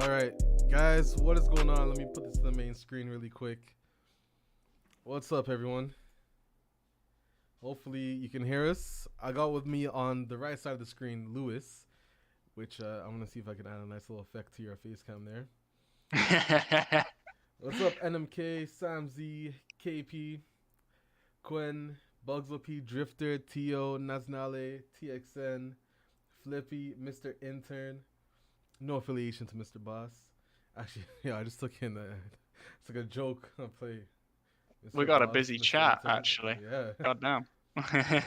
All right, guys, what is going on? Let me put this to the main screen really quick. What's up, everyone? Hopefully you can hear us. I got with me on the right side of the screen, Lewis, which I'm going to see if I can add a nice little effect to your face cam there. What's up, NMK, Samz, KP, Quen, Bugsop, Drifter, Tio, Naznale, TXN, Flippy, Mr. Intern. No affiliation to Mr. Boss. Actually, yeah, I just took in it's like a joke. I play. Mr. We got Boss, a busy Mr. chat, Intern. actually. Yeah. God damn.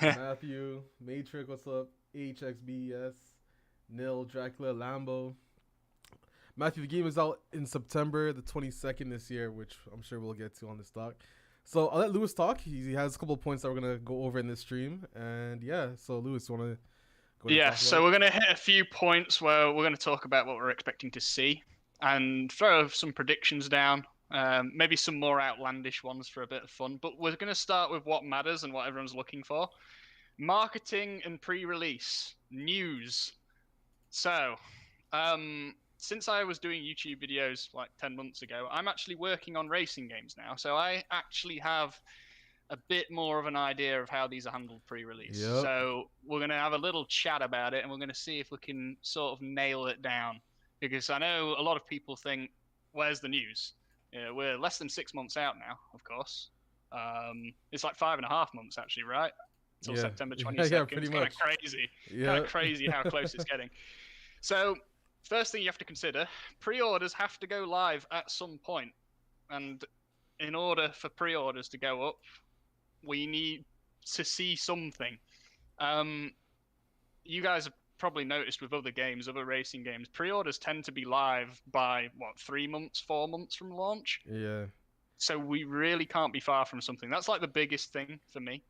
Matthew, Matrix, what's up? HXBS, Nil, Dracula, Lambo. Matthew, the game is out in September the 22nd this year, which I'm sure we'll get to on this talk. So I'll let Lewis talk. He has a couple of points that we're going to go over in this stream. And yeah, so Lewis, you want to go ahead and talk So about we're going to hit a few points where we're going to talk about what we're expecting to see and throw some predictions down. Maybe some more outlandish ones for a bit of fun. But we're going to start with what matters and what everyone's looking for. Marketing and pre-release. News. So, since I was doing YouTube videos like 10 months ago, I'm actually working on racing games now. So I actually have a bit more of an idea of how these are handled pre-release. Yep. So we're going to have a little chat about it, and we're going to see if we can sort of nail it down. Because I know a lot of people think, where's the news? We're less than 6 months out now, of course. It's like 5.5 months, actually, right? Until September 22nd. Yeah, pretty it's much. Kind of crazy. Kind of crazy how close it's getting. So first thing you have to consider, pre-orders have to go live at some point. And in order for pre-orders to go up, we need to see something. You guys have probably noticed with other games, other racing games, pre-orders tend to be live by, 3 months, 4 months from launch? Yeah. So we really can't be far from something. That's like the biggest thing for me.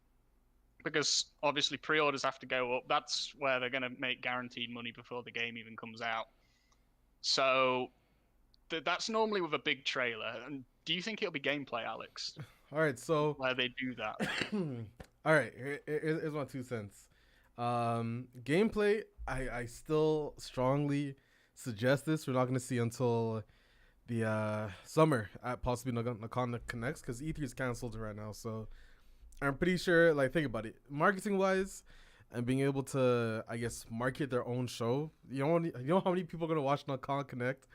Because obviously pre-orders have to go up. That's where they're going to make guaranteed money before the game even comes out. So that's normally with a big trailer. And do you think it'll be gameplay, Alex? All right, so where they do that. All right, here's my 2 cents. Gameplay, I still strongly suggest this. We're not going to see until the summer at possibly Nakon Connects because E3 is canceled right now. So I'm pretty sure, like, think about it, marketing wise, and being able to, I guess, market their own show. You know how many people are gonna watch Nakon Connect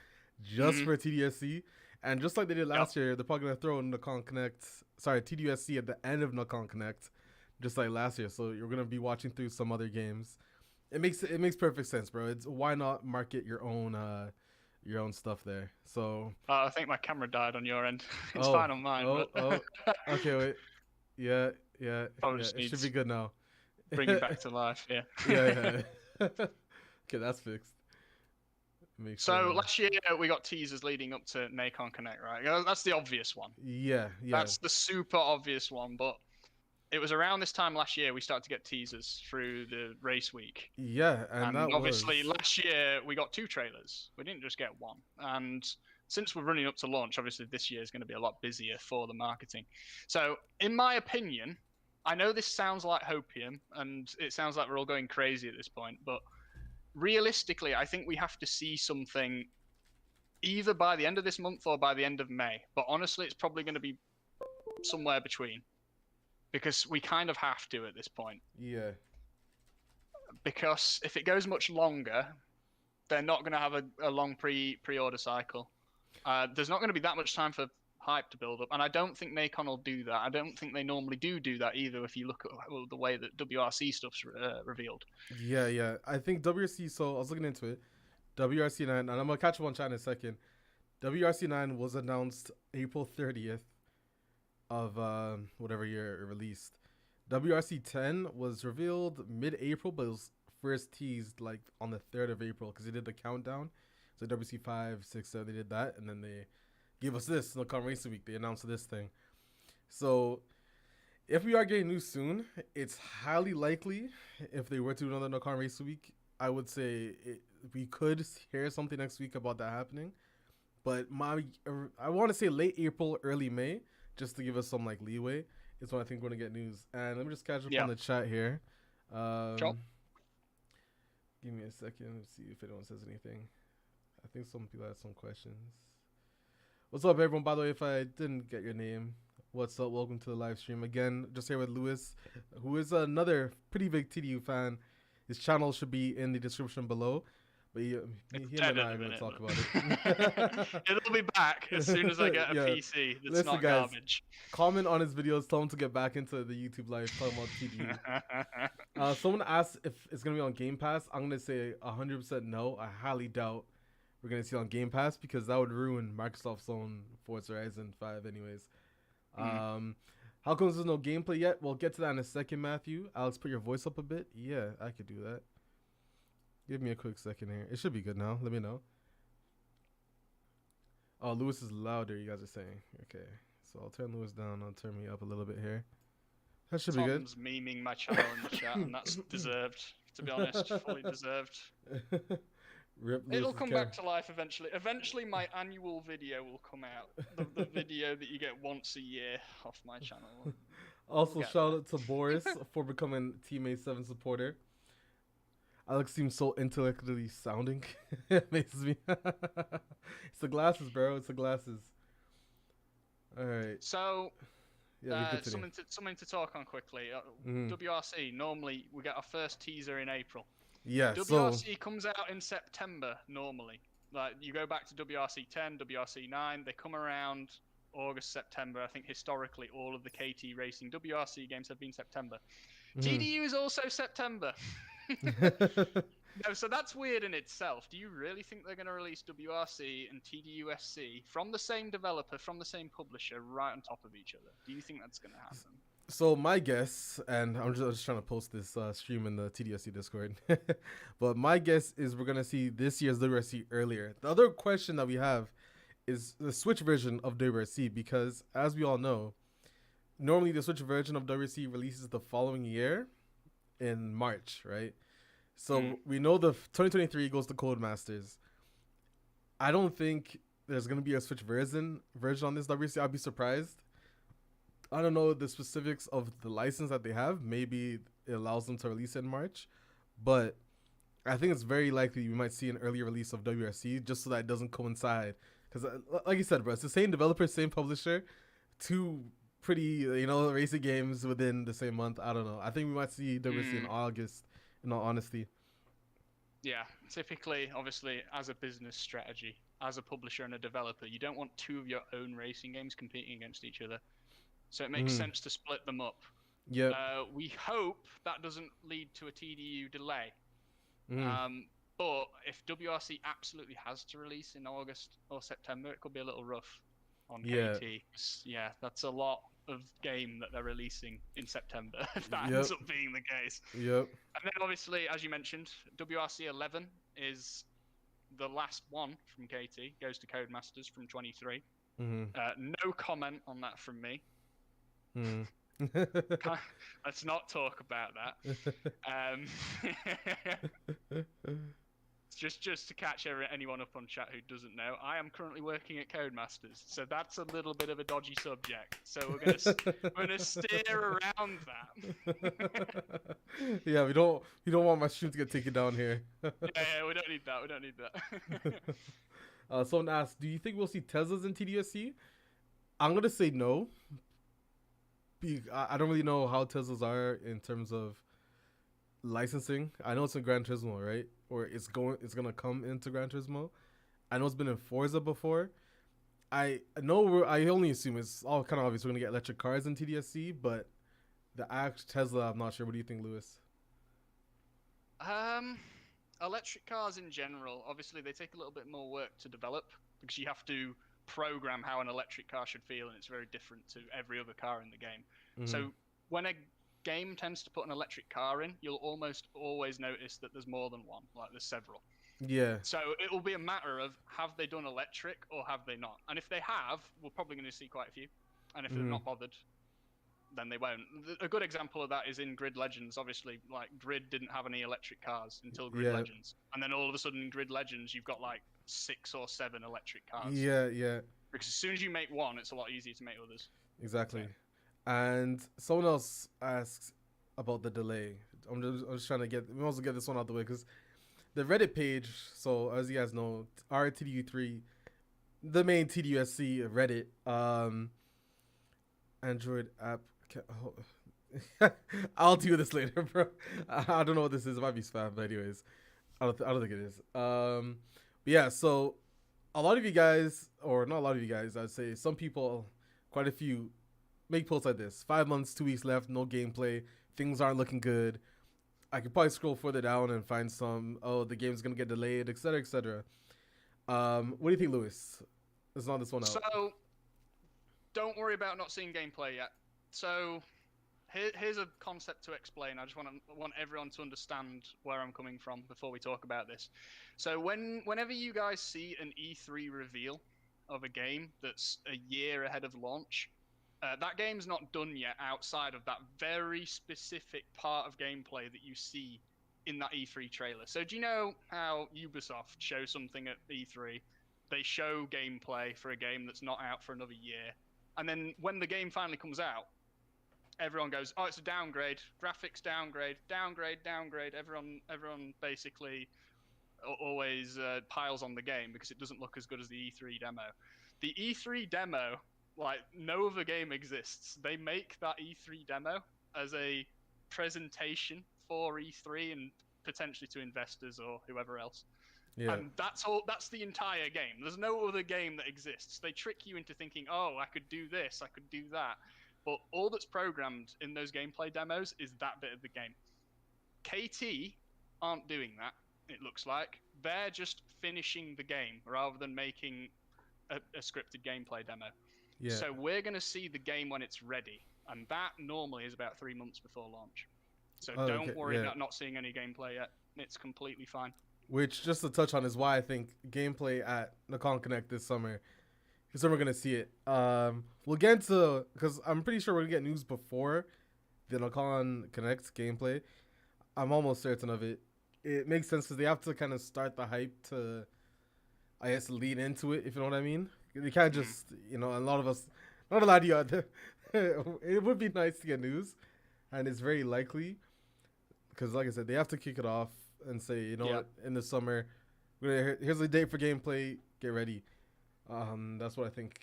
just for TDSC, and just like they did last year, they're probably gonna throw TDUSC at the end of Nakon Connect, just like last year. So you're gonna be watching through some other games. It makes perfect sense, bro. It's why not market your own stuff there. So I think my camera died on your end. It's fine on mine. Okay, wait. Yeah. It should be good now. Bring it back to life, yeah. Yeah. Okay, that's fixed. So last year we got teasers leading up to Nakon Connect, right? That's the obvious one. Yeah. That's the super obvious one, but it was around this time last year we started to get teasers through the race week. Yeah, and that obviously last year we got 2 trailers. We didn't just get one. And since we're running up to launch, obviously this year is going to be a lot busier for the marketing. So in my opinion, I know this sounds like hopium and it sounds like we're all going crazy at this point, but realistically, I think we have to see something either by the end of this month or by the end of May. But honestly, it's probably going to be somewhere between because we kind of have to at this point. Yeah. Because if it goes much longer, they're not going to have a long pre-order cycle. There's not going to be that much time for hype to build up, and I don't think Nakon will do that. I don't think they normally do that either. If you look at the way that WRC stuff's revealed. Yeah. I think WRC. So I was looking into it. WRC 9, and I'm gonna catch up on chat in a second. WRC 9 was announced April 30th of whatever year it released. WRC 10 was revealed mid-April, but it was first teased like on the 3rd of April because they did the countdown. So WRC 5, 6, 7, they did that, and then they gave us this Nakon Racing Week. They announced this thing. So if we are getting news soon, it's highly likely if they were to do another Nakon Racing Week, I would say we could hear something next week about that happening. But I want to say late April, early May, just to give us some like leeway. Is when I think we're gonna get news. And let me just catch up on the chat here. Sure. Give me a second. Let's see if anyone says anything. I think some people had some questions. What's up, everyone? By the way, if I didn't get your name, what's up? Welcome to the live stream again. Just here with Lewis, who is another pretty big TDU fan. His channel should be in the description below. But him and I are going to talk about it. It'll be back as soon as I get a PC that's Listen, not guys, garbage. Comment on his videos. Tell him to get back into the YouTube live talking about TDU. Someone asked if it's going to be on Game Pass. I'm going to say 100% no. I highly doubt we're going to see it on Game Pass because that would ruin Microsoft's own Forza Horizon 5 anyways. How come there's no gameplay yet? We'll get to that in a second, Matthew. Alex, put your voice up a bit. Yeah, I could do that. Give me a quick second here. It should be good now. Let me know. Oh, Lewis is louder, you guys are saying. Okay. So I'll turn Lewis down. I'll turn me up a little bit here. That should be good. Tom's memeing my channel in the chat, and that's deserved, to be honest. Fully deserved. It'll come back to life eventually. Eventually, my annual video will come out. The video that you get once a year off my channel. Also, shout out to Boris for becoming Teammate 7 supporter. Alex seems so intellectually sounding. It amazes me. It's the glasses, bro. It's the glasses. All right. So, something to talk on quickly. WRC, normally we get our first teaser in April. Yeah. WRC comes out in September normally. Like you go back to WRC 10, WRC 9, they come around August, September. I think historically all of the KT Racing WRC games have been September. TDU is also September. No, so that's weird in itself. Do you really think they're going to release WRC and TDUSC from the same developer, from the same publisher, right on top of each other? Do you think that's going to happen? So my guess, and I'm just trying to post this stream in the TDUSC Discord, but my guess is we're going to see this year's WRC earlier. The other question that we have is the Switch version of WRC, because as we all know, normally the Switch version of WRC releases the following year in March, right? So we know the 2023 goes to Codemasters. I don't think there's gonna be a Switch version on this WRC. I'd be surprised. I don't know the specifics of the license that they have. Maybe it allows them to release it in March, but I think it's very likely we might see an early release of WRC just so that it doesn't coincide. Because, like you said, bro, it's the same developer, same publisher, two pretty, racing games within the same month. I don't know. I think we might see WRC in August, in all honesty. Yeah, typically, obviously, as a business strategy, as a publisher and a developer, you don't want two of your own racing games competing against each other. So it makes sense to split them up. Yeah. We hope that doesn't lead to a TDU delay. But if WRC absolutely has to release in August or September, it could be a little rough on KT. Yeah, that's a lot of game that they're releasing in September, if that ends up being the case. Yep. And then obviously, as you mentioned, WRC 11 is the last one from KT, goes to Codemasters from 23. No comment on that from me. Let's not talk about that. Just to catch anyone up on chat who doesn't know, I am currently working at Codemasters, so that's a little bit of a dodgy subject. So we're gonna steer around that. Yeah, we don't want my stream to get taken down here. Yeah, we don't need that. We don't need that. Someone asked, do you think we'll see Teslas in TDSC? I'm gonna say no. I don't really know how Teslas are in terms of licensing. I know it's in Gran Turismo, right? Or it's gonna come into Gran Turismo. I know it's been in Forza before. I only assume it's all kind of obvious we're gonna get electric cars in TDSC, but the actual Tesla, I'm not sure. What do you think, Lewis? Electric cars in general, obviously they take a little bit more work to develop because you have to program how an electric car should feel, and it's very different to every other car in the game. So when a game tends to put an electric car in, you'll almost always notice that there's more than one, like there's several. Yeah. So it will be a matter of have they done electric or have they not? And if they have, we're probably going to see quite a few. And if they're not bothered, then they won't. A good example of that is in Grid Legends. Obviously, like Grid didn't have any electric cars until Grid Legends, and then all of a sudden in Grid Legends you've got like 6 or 7 electric cars. Yeah. Because as soon as you make one, it's a lot easier to make others. Exactly. And someone else asks about the delay. I'm just trying to we also get this one out of the way because the Reddit page. So as you guys know, our TDU3, the main TDUSC Reddit, Android app. I'll do this later, bro. I don't know what this is. It might be spam, but anyways, I don't think it is. But yeah. So a lot of you guys, or not a lot of you guys, I'd say some people, quite a few, make posts like this: 5 months, 2 weeks left, no gameplay, things aren't looking good. I could probably scroll further down and find some. Oh, the game's gonna get delayed, etc., etc. What do you think, Lewis? Let's not this one out. So, don't worry about not seeing gameplay yet. So, here's a concept to explain. I just want everyone to understand where I'm coming from before we talk about this. So, whenever you guys see an E3 reveal of a game that's a year ahead of launch, that game's not done yet outside of that very specific part of gameplay that you see in that E3 trailer. So do you know how Ubisoft show something at E3? They show gameplay for a game that's not out for another year. And then when the game finally comes out, everyone goes, oh, it's a downgrade, graphics downgrade, downgrade, downgrade. Everyone basically always piles on the game because it doesn't look as good as the E3 demo. The E3 demo, like, no other game exists. They make that E3 demo as a presentation for E3 and potentially to investors or whoever else. Yeah. And that's all. That's the entire game. There's no other game that exists. They trick you into thinking, oh, I could do this, I could do that. But all that's programmed in those gameplay demos is that bit of the game. KT aren't doing that, it looks like. They're just finishing the game rather than making a scripted gameplay demo. Yeah. So we're going to see the game when it's ready. And that normally is about 3 months before launch. So don't worry about not seeing any gameplay yet. It's completely fine. Which, just to touch on, is why I think gameplay at Nakon Connect this summer, because then we're going to see it. We'll get into, because I'm pretty sure we're going to get news before the Nakon Connect gameplay. I'm almost certain of it. It makes sense because they have to kind of start the hype to, I guess, lead into it, if you know what I mean. They can't just, a lot of us, not a lot of you out there, it would be nice to get news, and it's very likely, because like I said, they have to kick it off and say, what, in the summer, here's the date for gameplay, get ready. That's what I think.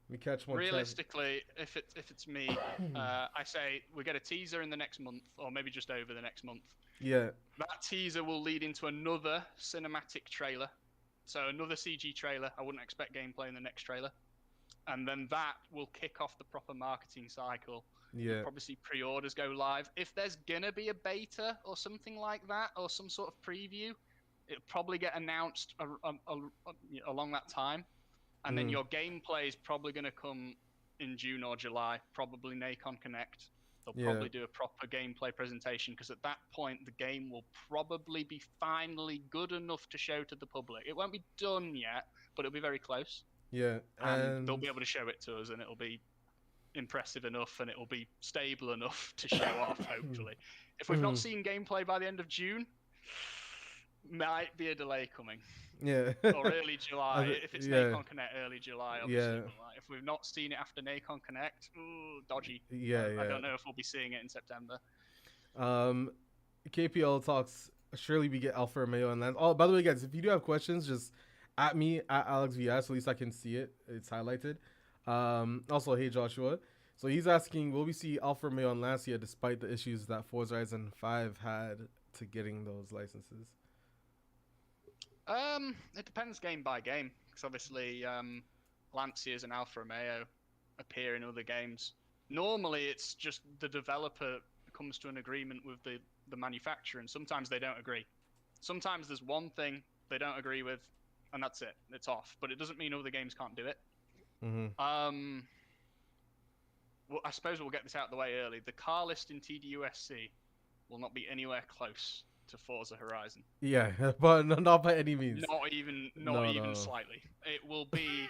We catch one. Realistically, if it's me, I say we get a teaser in the next month, or maybe just over the next month. Yeah. That teaser will lead into another cinematic trailer. So another CG trailer. I wouldn't expect gameplay in the next trailer. And then that will kick off the proper marketing cycle. Yeah. You'll probably see pre-orders go live. If there's going to be a beta or something like that, or some sort of preview, it'll probably get announced along that time. And then your gameplay is probably going to come in June or July, probably Nakon Connect. They'll probably do a proper gameplay presentation, because at that point the game will probably be finally good enough to show to the public. It won't be done yet, but it'll be very close. Yeah. And they'll be able to show it to us, and it'll be impressive enough, and it'll be stable enough to show off, hopefully. If we've not seen gameplay by the end of June, might be a delay coming. Yeah. Or early July. If it's Nakon Connect, early July, obviously. Yeah. But if we've not seen it after Nakon Connect, dodgy. Yeah, I don't know if we'll be seeing it in September. KPL talks, surely we get Alfa Romeo and Lance. Oh, by the way, guys, if you do have questions, just at me, at AlexVS, at least I can see it. It's highlighted. Also, hey, Joshua. So he's asking, will we see Alfa Romeo and Lancia despite the issues that Forza Horizon 5 had to getting those licenses? It depends game by game, because obviously Lancias and Alfa Romeo appear in other games. Normally, it's just the developer comes to an agreement with the manufacturer, and sometimes they don't agree. Sometimes there's one thing they don't agree with, and that's it. It's off. But it doesn't mean other games can't do it. Mm-hmm. Well, I suppose we'll get this out of the way early. The car list in TDUSC will not be anywhere close to Forza Horizon. Yeah, but not by any means. Not even slightly. It will be.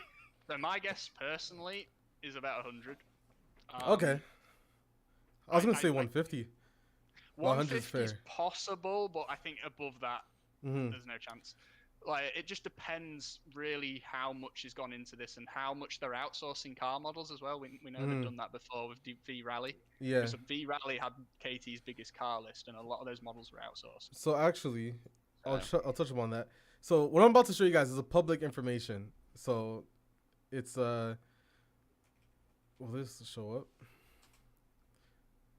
So my guess personally is about 100. Okay. I was gonna say 150. 150 is possible, but I think above that, there's no chance. Like, it just depends really how much has gone into this and how much they're outsourcing car models as well. We know they've done that before with V Rally. Yeah. Because V Rally had KT's biggest car list, and a lot of those models were outsourced. So actually, I'll touch upon that. So what I'm about to show you guys is a public information. So it's will this show up?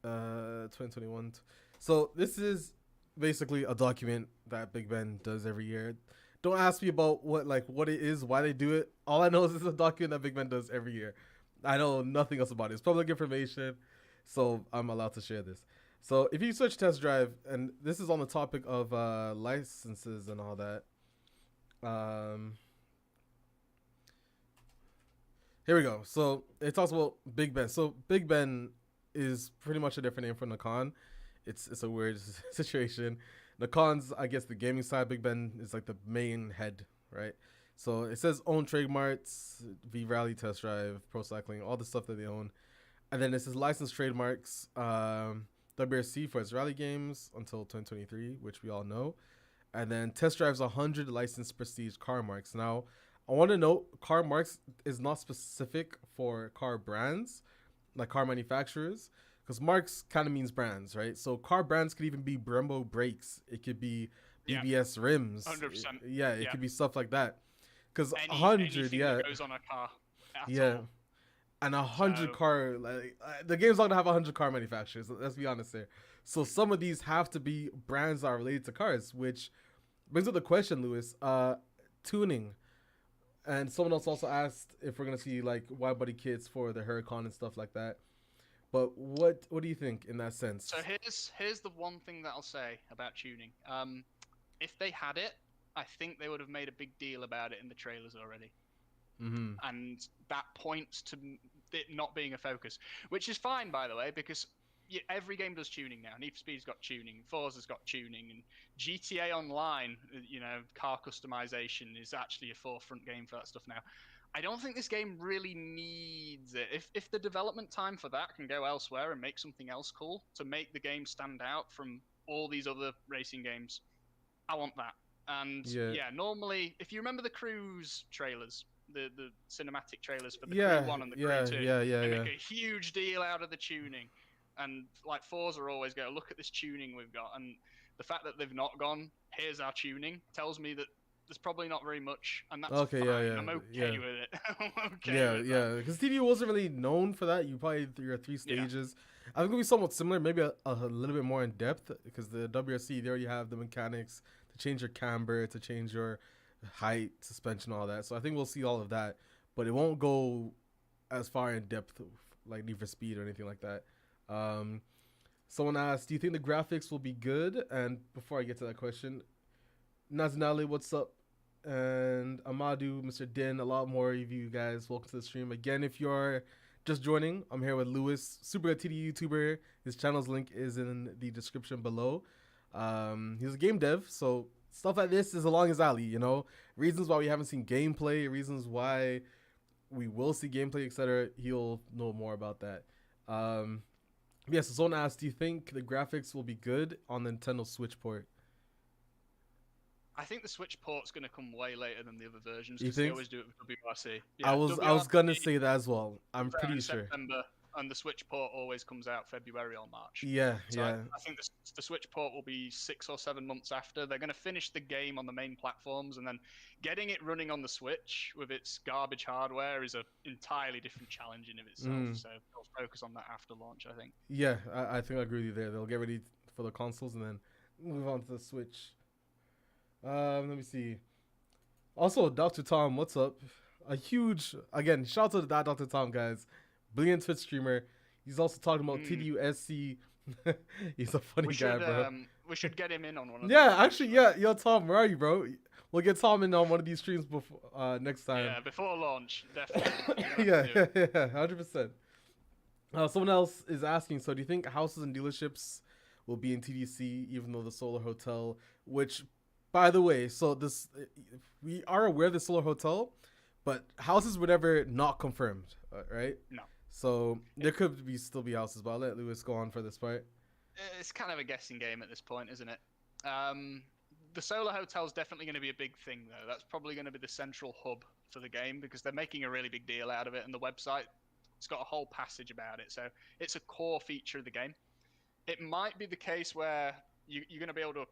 2021. So this is basically a document that Big Ben does every year. Don't ask me about what it is, why they do it. All I know is it's a document that Big Ben does every year. I know nothing else about it. It's public information, so I'm allowed to share this. So if you search test drive, and this is on the topic of licenses and all that. Here we go. So it talks about Big Ben. So Big Ben is pretty much a different name from Nakan. It's a weird situation. Nakan's, I guess, the gaming side. Big Ben is like the main head, right? So it says own trademarks, V Rally, Test Drive, Pro Cycling, all the stuff that they own. And then it says licensed trademarks, WRC for its rally games until 2023, which we all know. And then Test Drive's 100 licensed prestige car marks. Now, I want to note, car marks is not specific for car brands, like car manufacturers, because marks kind of means brands, right? So car brands could even be Brembo brakes. It could be BBS rims. 100%. It could be stuff like that. Because 100, that goes on a car. All. And 100 car, the game's not gonna have 100 car manufacturers. Let's be honest here. So some of these have to be brands that are related to cars, which brings up the question, Lewis. Tuning, and someone else also asked if we're gonna see like wide body kits for the Huracan and stuff like that. But what do you think in that sense? So here's the one thing that I'll say about tuning. If they had it, I think they would have made a big deal about it in the trailers already. Mm-hmm. And that points to it not being a focus, which is fine, by the way, because every game does tuning now. Need for Speed's got tuning, Forza's got tuning, and GTA Online, car customization is actually a forefront game for that stuff now. I don't think this game really needs it. If the development time for that can go elsewhere and make something else cool to make the game stand out from all these other racing games, I want that. And normally, if you remember the Cruise trailers, the cinematic trailers for the Crew 1 and the Crew 2, they make a huge deal out of the tuning. And like Forza always go, look at this tuning we've got. And the fact that they've not gone, here's our tuning, tells me that there's probably not very much, and that's fine. I'm okay with it. I'm okay with that. Because TDU wasn't really known for that. You probably your 3 stages. I think it'll be somewhat similar, maybe a little bit more in depth, because the WRC, they already have the mechanics to change your camber, to change your height, suspension, all that. So I think we'll see all of that, but it won't go as far in depth like Need for Speed or anything like that. Someone asked, do you think the graphics will be good? And before I get to that question, Nazinali, what's up? And Amadou, Mr. Din, a lot more of you guys. Welcome to the stream. Again, if you're just joining, I'm here with Lewis, super good TDU YouTuber. His channel's link is in the description below. He's a game dev, so stuff like this is along his alley, reasons why we haven't seen gameplay, reasons why we will see gameplay, etc. He'll know more about that. So someone asked, do you think the graphics will be good on the Nintendo Switch port? I think the Switch port's going to come way later than the other versions, because they always do it with WRC. I was going to say that as well. I'm pretty sure. September, and the Switch port always comes out February or March. I think the Switch port will be 6 or 7 months after. They're going to finish the game on the main platforms, and then getting it running on the Switch with its garbage hardware is an entirely different challenge in of itself. So they'll focus on that after launch, I think. Yeah, I think I agree with you there. They'll get ready for the consoles and then move on to the Switch. Let me see. Also, Dr. Tom, what's up? Again, shout out to that Dr. Tom, guys. Brilliant Twitch streamer. He's also talking about TDU SC. He's a funny guy, bro. We should get him in on one of these. Yo, Tom, where are you, bro? We'll get Tom in on one of these streams before next time. Yeah, before launch, definitely. 100%. Someone else is asking, so do you think houses and dealerships will be in TDC, even though the Solar Hotel, which... By the way, so we are aware of the Solar Hotel, but houses were never not confirmed, right? No. So there could still be houses, but I'll let Lewis go on for this part. It's kind of a guessing game at this point, isn't it? The Solar Hotel is definitely going to be a big thing, though. That's probably going to be the central hub for the game, because they're making a really big deal out of it, and the website, it's got a whole passage about it. So it's a core feature of the game. It might be the case where you're going to be able to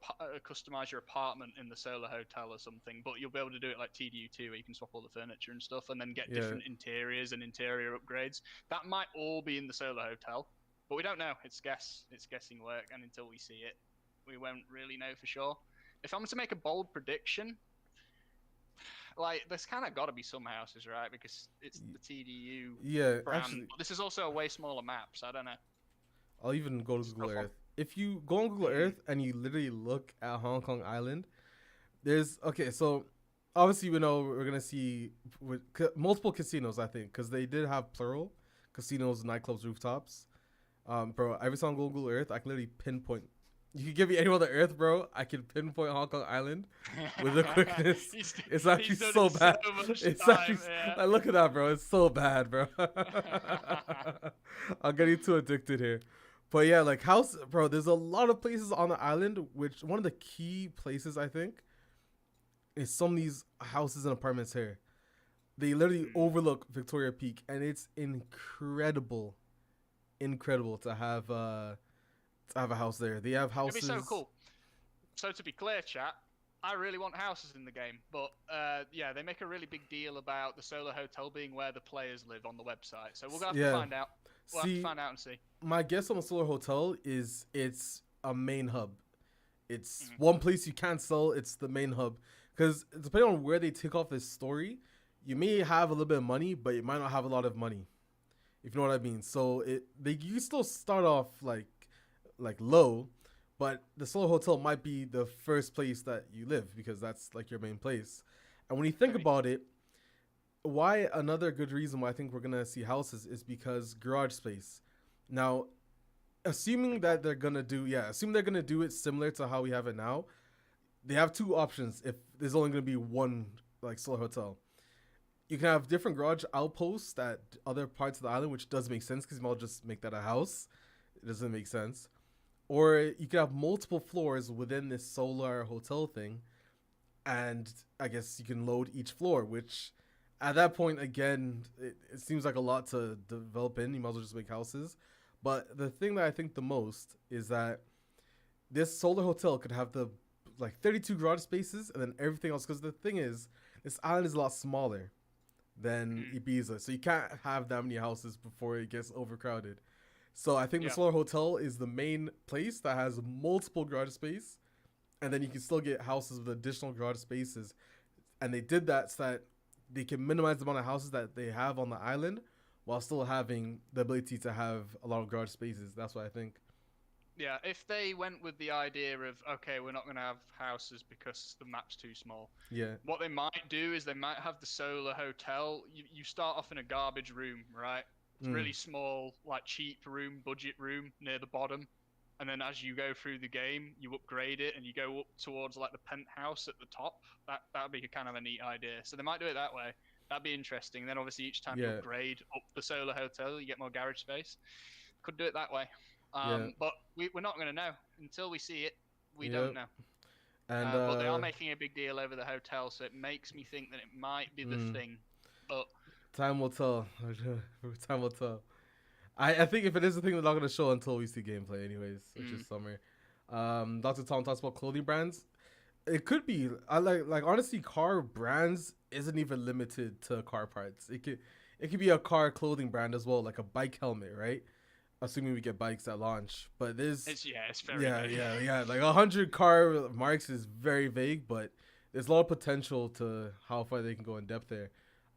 customize your apartment in the Solar Hotel or something, but you'll be able to do it like TDU2, where you can swap all the furniture and stuff, and then get different interiors and interior upgrades. That might all be in the Solar Hotel, but we don't know. It's guessing work, and until we see it, we won't really know for sure. If I'm to make a bold prediction, like there's kind of got to be some houses, right? Because it's the TDU brand. Actually, but this is also a way smaller map, so I don't know. I'll even go to Google Earth. If you go on Google Earth and you literally look at Hong Kong Island, so obviously we know we're gonna see multiple casinos, I think, because they did have plural casinos, nightclubs, rooftops. Bro, every time I go on Google Earth, I can literally pinpoint. You can give me any other Earth, bro. I can pinpoint Hong Kong Island with the quickness. It's actually so bad. Look at that, bro. It's so bad, bro. I'm getting too addicted here. But yeah, like bro, there's a lot of places on the island, which one of the key places, I think, is some of these houses and apartments here. They literally overlook Victoria Peak, and it's incredible to have a house there. They have houses. It'd be so cool. So to be clear, chat, I really want houses in the game, but yeah, they make a really big deal about the Solar Hotel being where the players live on the website. So we'll have to find out. We'll have to find out and see. My guess on the Solar Hotel is it's a main hub. It's one place you can't sell. It's the main hub. Because depending on where they take off this story, you may have a little bit of money, but you might not have a lot of money. If you know what I mean. So you still start off like low, but the Solar Hotel might be the first place that you live because that's like your main place. And when you think about it, why another good reason why I think we're gonna see houses is because garage space. Now, assuming they're gonna do it similar to how we have it now, they have two options. If there's only gonna be one like Solar Hotel, you can have different garage outposts at other parts of the island, which does make sense because you might just make that a house. It doesn't make sense. Or you can have multiple floors within this Solar Hotel thing, and I guess you can load each floor, which at that point, again, it seems like a lot to develop in. You might as well just make houses. But the thing that I think the most is that this Solar Hotel could have the 32 garage spaces and then everything else. Because the thing is, this island is a lot smaller than Ibiza. So you can't have that many houses before it gets overcrowded. So I think the Solar Hotel is the main place that has multiple garage space. And then you can still get houses with additional garage spaces. And they did that so that they can minimize the amount of houses that they have on the island while still having the ability to have a lot of garage spaces. That's what I think. Yeah, if they went with the idea of, okay, we're not going to have houses because the map's too small. Yeah. What they might do is they might have the Solar Hotel. You start off in a garbage room, right? It's really small, like cheap room, budget room near the bottom. And then as you go through the game, you upgrade it and you go up towards like the penthouse at the top. That would be kind of a neat idea. So they might do it that way. That'd be interesting. Then obviously each time you upgrade up the Solar Hotel, you get more garage space. Could do it that way. But we're not going to know until we see it. We don't know. And but they are making a big deal over the hotel, so it makes me think that it might be the thing. But time will tell. Time will tell. I think if it is a thing, they're not going to show until we see gameplay anyways, which is summer. Dr. Tom talks about clothing brands. It could be. I like honestly, car brands isn't even limited to car parts. It could be a car clothing brand as well, like a bike helmet, right? Assuming we get bikes at launch. But there's it's very vague. Yeah. Like 100 car marks is very vague, but there's a lot of potential to how far they can go in depth there.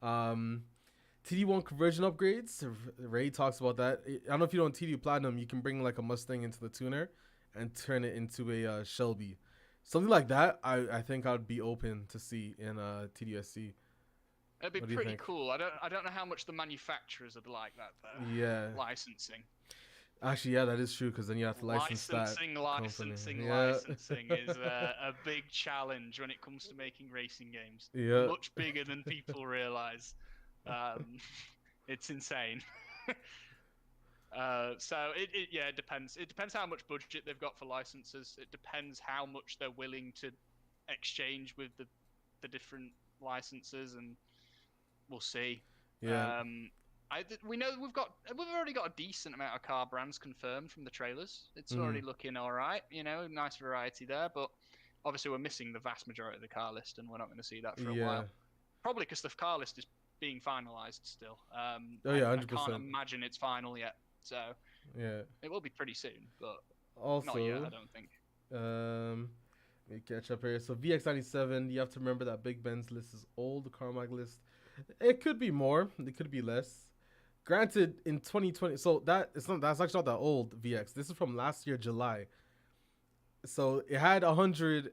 TD1 conversion upgrades. Ray talks about that. I don't know if you know in TDU Platinum, you can bring like a Mustang into the tuner and turn it into a Shelby. Something like that, I think I'd be open to see in TDSC. It'd be pretty cool. I don't know how much the manufacturers would like that though. Yeah. Licensing. Actually, yeah, that is true because then you have to license licensing is a big challenge when it comes to making racing games. Yeah. Much bigger than people realize. It's insane. So it depends. It depends how much budget they've got for licenses. It depends how much they're willing to exchange with the different licenses, and we'll see. Yeah. We know we've already got a decent amount of car brands confirmed from the trailers. It's already looking all right. Nice variety there, but obviously we're missing the vast majority of the car list, and we're not going to see that for a while. Probably because the car list is being finalized still. Oh yeah, 100%. I can't imagine it's final yet, so yeah, it will be pretty soon, but also not yet, I don't think. Let me catch up here. So VX97, you have to remember that Big Ben's list is old. The Carmack list, it could be more, it could be less. Granted, in 2020, so that's actually not that old. VX. This is from last year, July. So it had 100.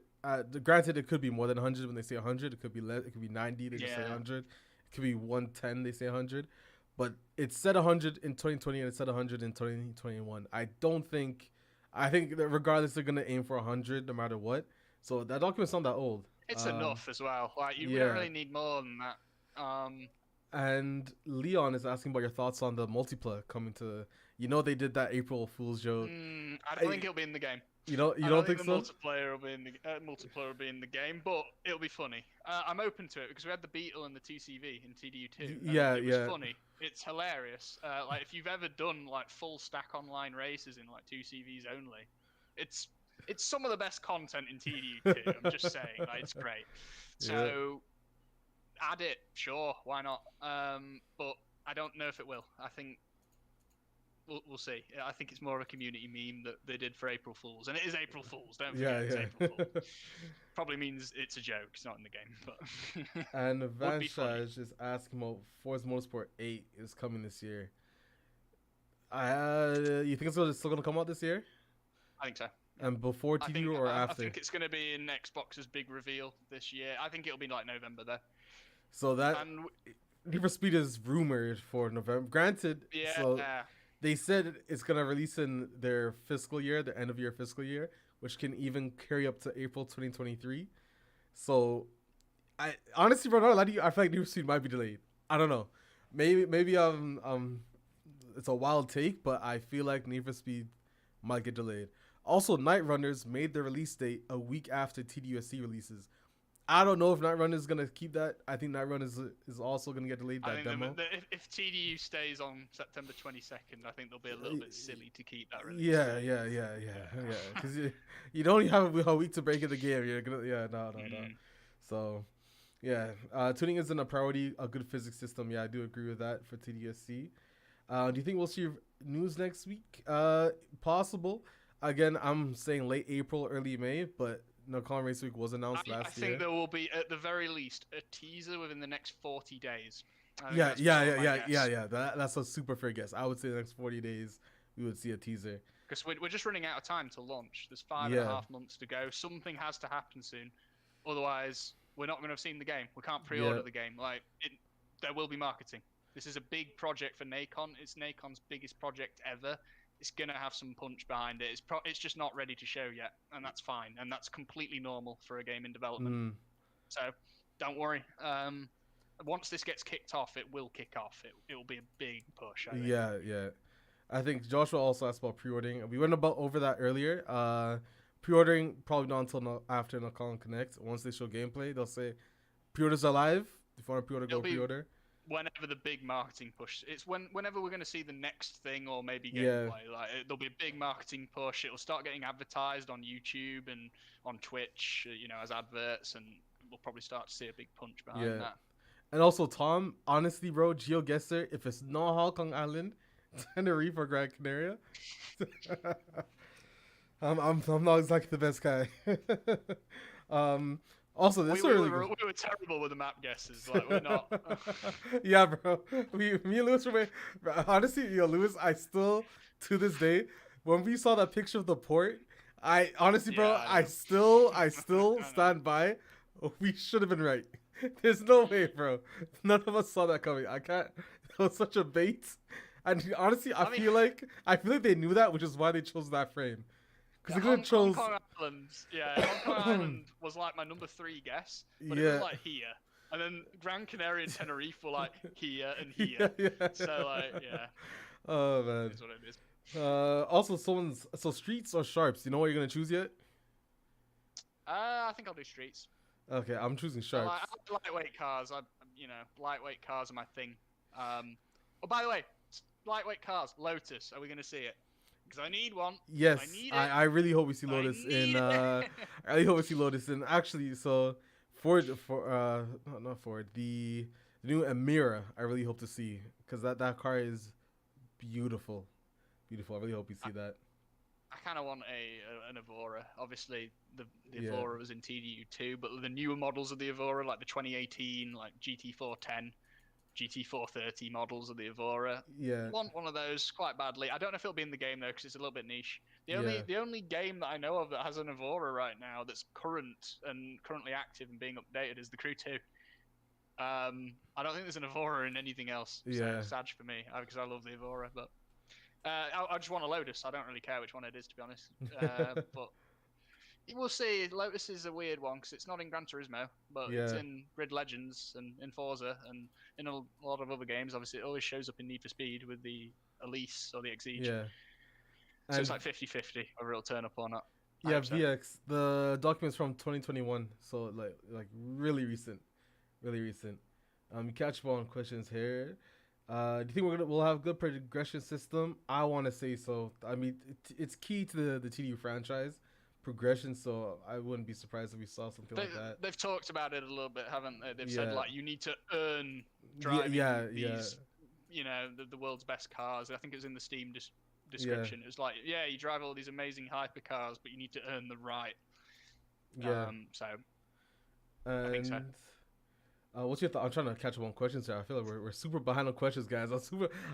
Granted, it could be more than 100 when they say 100. It could be less. It could be 90. They just say 100. It could be 110. They say 100. But it said 100 in 2020 and it said 100 in 2021. I think that regardless, they're gonna aim for 100 no matter what. So that document's not that old. It's enough as well. Like you don't really need more than that. And Leon is asking about your thoughts on the multiplayer coming to. They did that April Fool's joke. I don't think it'll be in the game. You don't think so? Multiplayer will be in the game, but it'll be funny. I'm open to it because we had the Beetle and the TCV in TDU2. It was funny. It's hilarious. Like if you've ever done like full stack online races in like 2CVs only, it's some of the best content in TDU2. I'm just saying, like it's great. So add it, sure, why not? But I don't know if it will. I think. We'll see. I think it's more of a community meme that they did for April Fools, and it is April Fools. Don't forget it's April Fools. Probably means it's a joke. It's not in the game, but. And Vanshaj is asking about Forza Motorsport 8 is coming this year. You think it's still gonna come out this year? I think so. And before TDU or after? I think it's gonna be in Xbox's big reveal this year. I think it'll be like November though. So that Need for Speed is rumored for November. Granted, they said it's going to release in their fiscal year, the end of year fiscal year, which can even carry up to April 2023. So, I honestly, bro, I feel like Need for Speed might be delayed. I don't know. Maybe it's a wild take, but I feel like Need for Speed might get delayed. Also, Night Runners made the release date a week after TDUSC releases. I don't know if Night Runners is going to keep that. I think Night Runners is also going to get delayed, that demo. If TDU stays on September 22nd, I think they'll be a little bit silly to keep that release. Yeah. Because you don't have a week to break in the game. You're gonna, no. So, tuning isn't a priority. A good physics system. Yeah, I do agree with that for TDSC. Do you think we'll see news next week? Possible. Again, I'm saying late April, early May, but Colin Race Week was announced last year. I think there will be, at the very least, a teaser within the next 40 days. That's a super fair guess. I would say the next 40 days we would see a teaser. Because we're just running out of time to launch. There's 5.5 months to go. Something has to happen soon. Otherwise, we're not going to have seen the game. We can't pre-order the game. There will be marketing. This is a big project for Nacon. It's Nacon's biggest project ever. It's going to have some punch behind it. It's just not ready to show yet, and that's fine. And that's completely normal for a game in development. So don't worry. Once this gets kicked off, it will kick off. It will be a big push, I think. Yeah. I think Joshua also asked about pre-ordering. We went over that earlier. Pre-ordering, probably not until after Nacon Connect. Once they show gameplay, they'll say, pre-orders are live. If you want to pre-order, go pre-order. Whenever the big marketing push, it's whenever we're going to see the next thing or maybe gameplay. There'll be a big marketing push. It'll start getting advertised on YouTube and on Twitch, as adverts, and we'll probably start to see a big punch behind that. And also, Tom, honestly, bro, GeoGuessr, if it's not Hong Kong Island, Tenerife or Gran Canaria, I'm not exactly the best guy. Also, this we were terrible with the map guesses. We're not. Yeah, bro. Me and Lewis were. Honestly, Lewis, I still, to this day, when we saw that picture of the port, I still stand by. We should have been right. There's no way, bro. None of us saw that coming. I can't. It was such a bait. And honestly, I feel like they knew that, which is why they chose that frame. Hong Kong Island was like my number 3 guess, but it was like here, and then Gran Canaria and Tenerife were like here and here. So Oh man. That's what it is. Also, streets or sharps? You know what you're gonna choose yet? I think I'll do streets. Okay, I'm choosing sharps. I like lightweight cars. Lightweight cars are my thing. Oh, by the way, lightweight cars, Lotus. Are we going to see it? Because I need one. Yes, I need it. I really hope we see Lotus in. I really hope we see Lotus in. Actually, so not Ford, the new Emira. I really hope to see because that car is beautiful, beautiful. I really hope we see that. I kind of want an Evora. Obviously, the Evora was in TDU 2, but the newer models of the Evora, like the 2018, like GT410, GT430 models of the Evora. Yeah. Want one of those quite badly. I don't know if it'll be in the game though, because it's a little bit niche. The only game that I know of that has an Evora right now that's currently active and being updated is the Crew 2. I don't think there's an Evora in anything else. So sad for me, because I love the Evora, but. I just want a Lotus. I don't really care which one it is, to be honest. But we'll see. Lotus is a weird one because it's not in Gran Turismo, but it's in Grid Legends and in Forza and in a lot of other games. Obviously, it always shows up in Need for Speed with the Elise or the Exige. Yeah. So it's like 50-50 whether it'll turn up or not. Yeah, VX. The document's from 2021, so like really recent, really recent. You catch up on questions here. Do you think we'll have good progression system? I want to say so. I mean, it's key to the TDU franchise progression, so I wouldn't be surprised if we saw something like that. They've talked about it a little bit, haven't they? They've said like you need to earn driving these, you know, the world's best cars. I think it was in the Steam description. It was like, you drive all these amazing hypercars, but you need to earn the right. So I think so. What's your thought? I'm trying to catch up on questions here. I feel like we're super behind on questions, guys.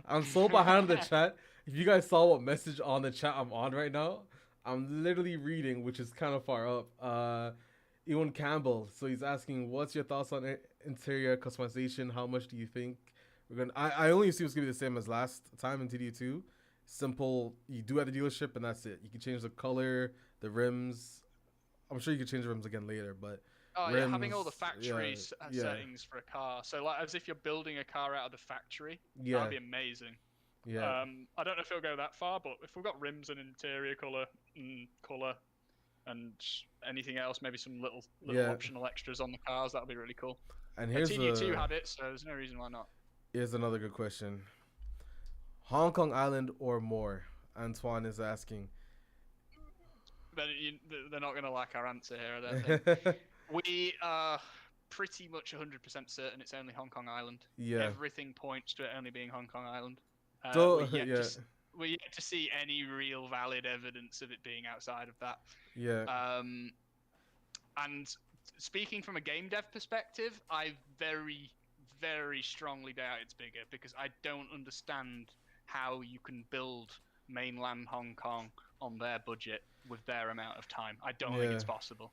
I'm so behind on the chat. If you guys saw what message on the chat I'm on right now, I'm literally reading, which is kind of far up. Ewan Campbell. So he's asking, what's your thoughts on interior customization? How much do you think we're gonna? I only assume it's gonna be the same as last time in TDU2. Simple. You do at the dealership, and that's it. You can change the color, the rims. I'm sure you can change the rims again later, but. Oh rims, having all the factory settings for a car. So like as if you're building a car out of the factory. That'd be amazing. Yeah. I don't know if it'll go that far, but if we've got rims and interior color and anything else, maybe some little optional extras on the cars, that'll be really cool. And here's TDU2 had it, so there's no reason why not. Here's another good question. Hong Kong Island or more? Antoine is asking. They're not going to like our answer here, I don't think. We are pretty much 100% certain it's only Hong Kong Island. Yeah. Everything points to it only being Hong Kong Island. We're yet to see any real valid evidence of it being outside of that. Yeah. And speaking from a game dev perspective, I very, very strongly doubt it's bigger because I don't understand how you can build mainland Hong Kong on their budget with their amount of time. I don't think it's possible.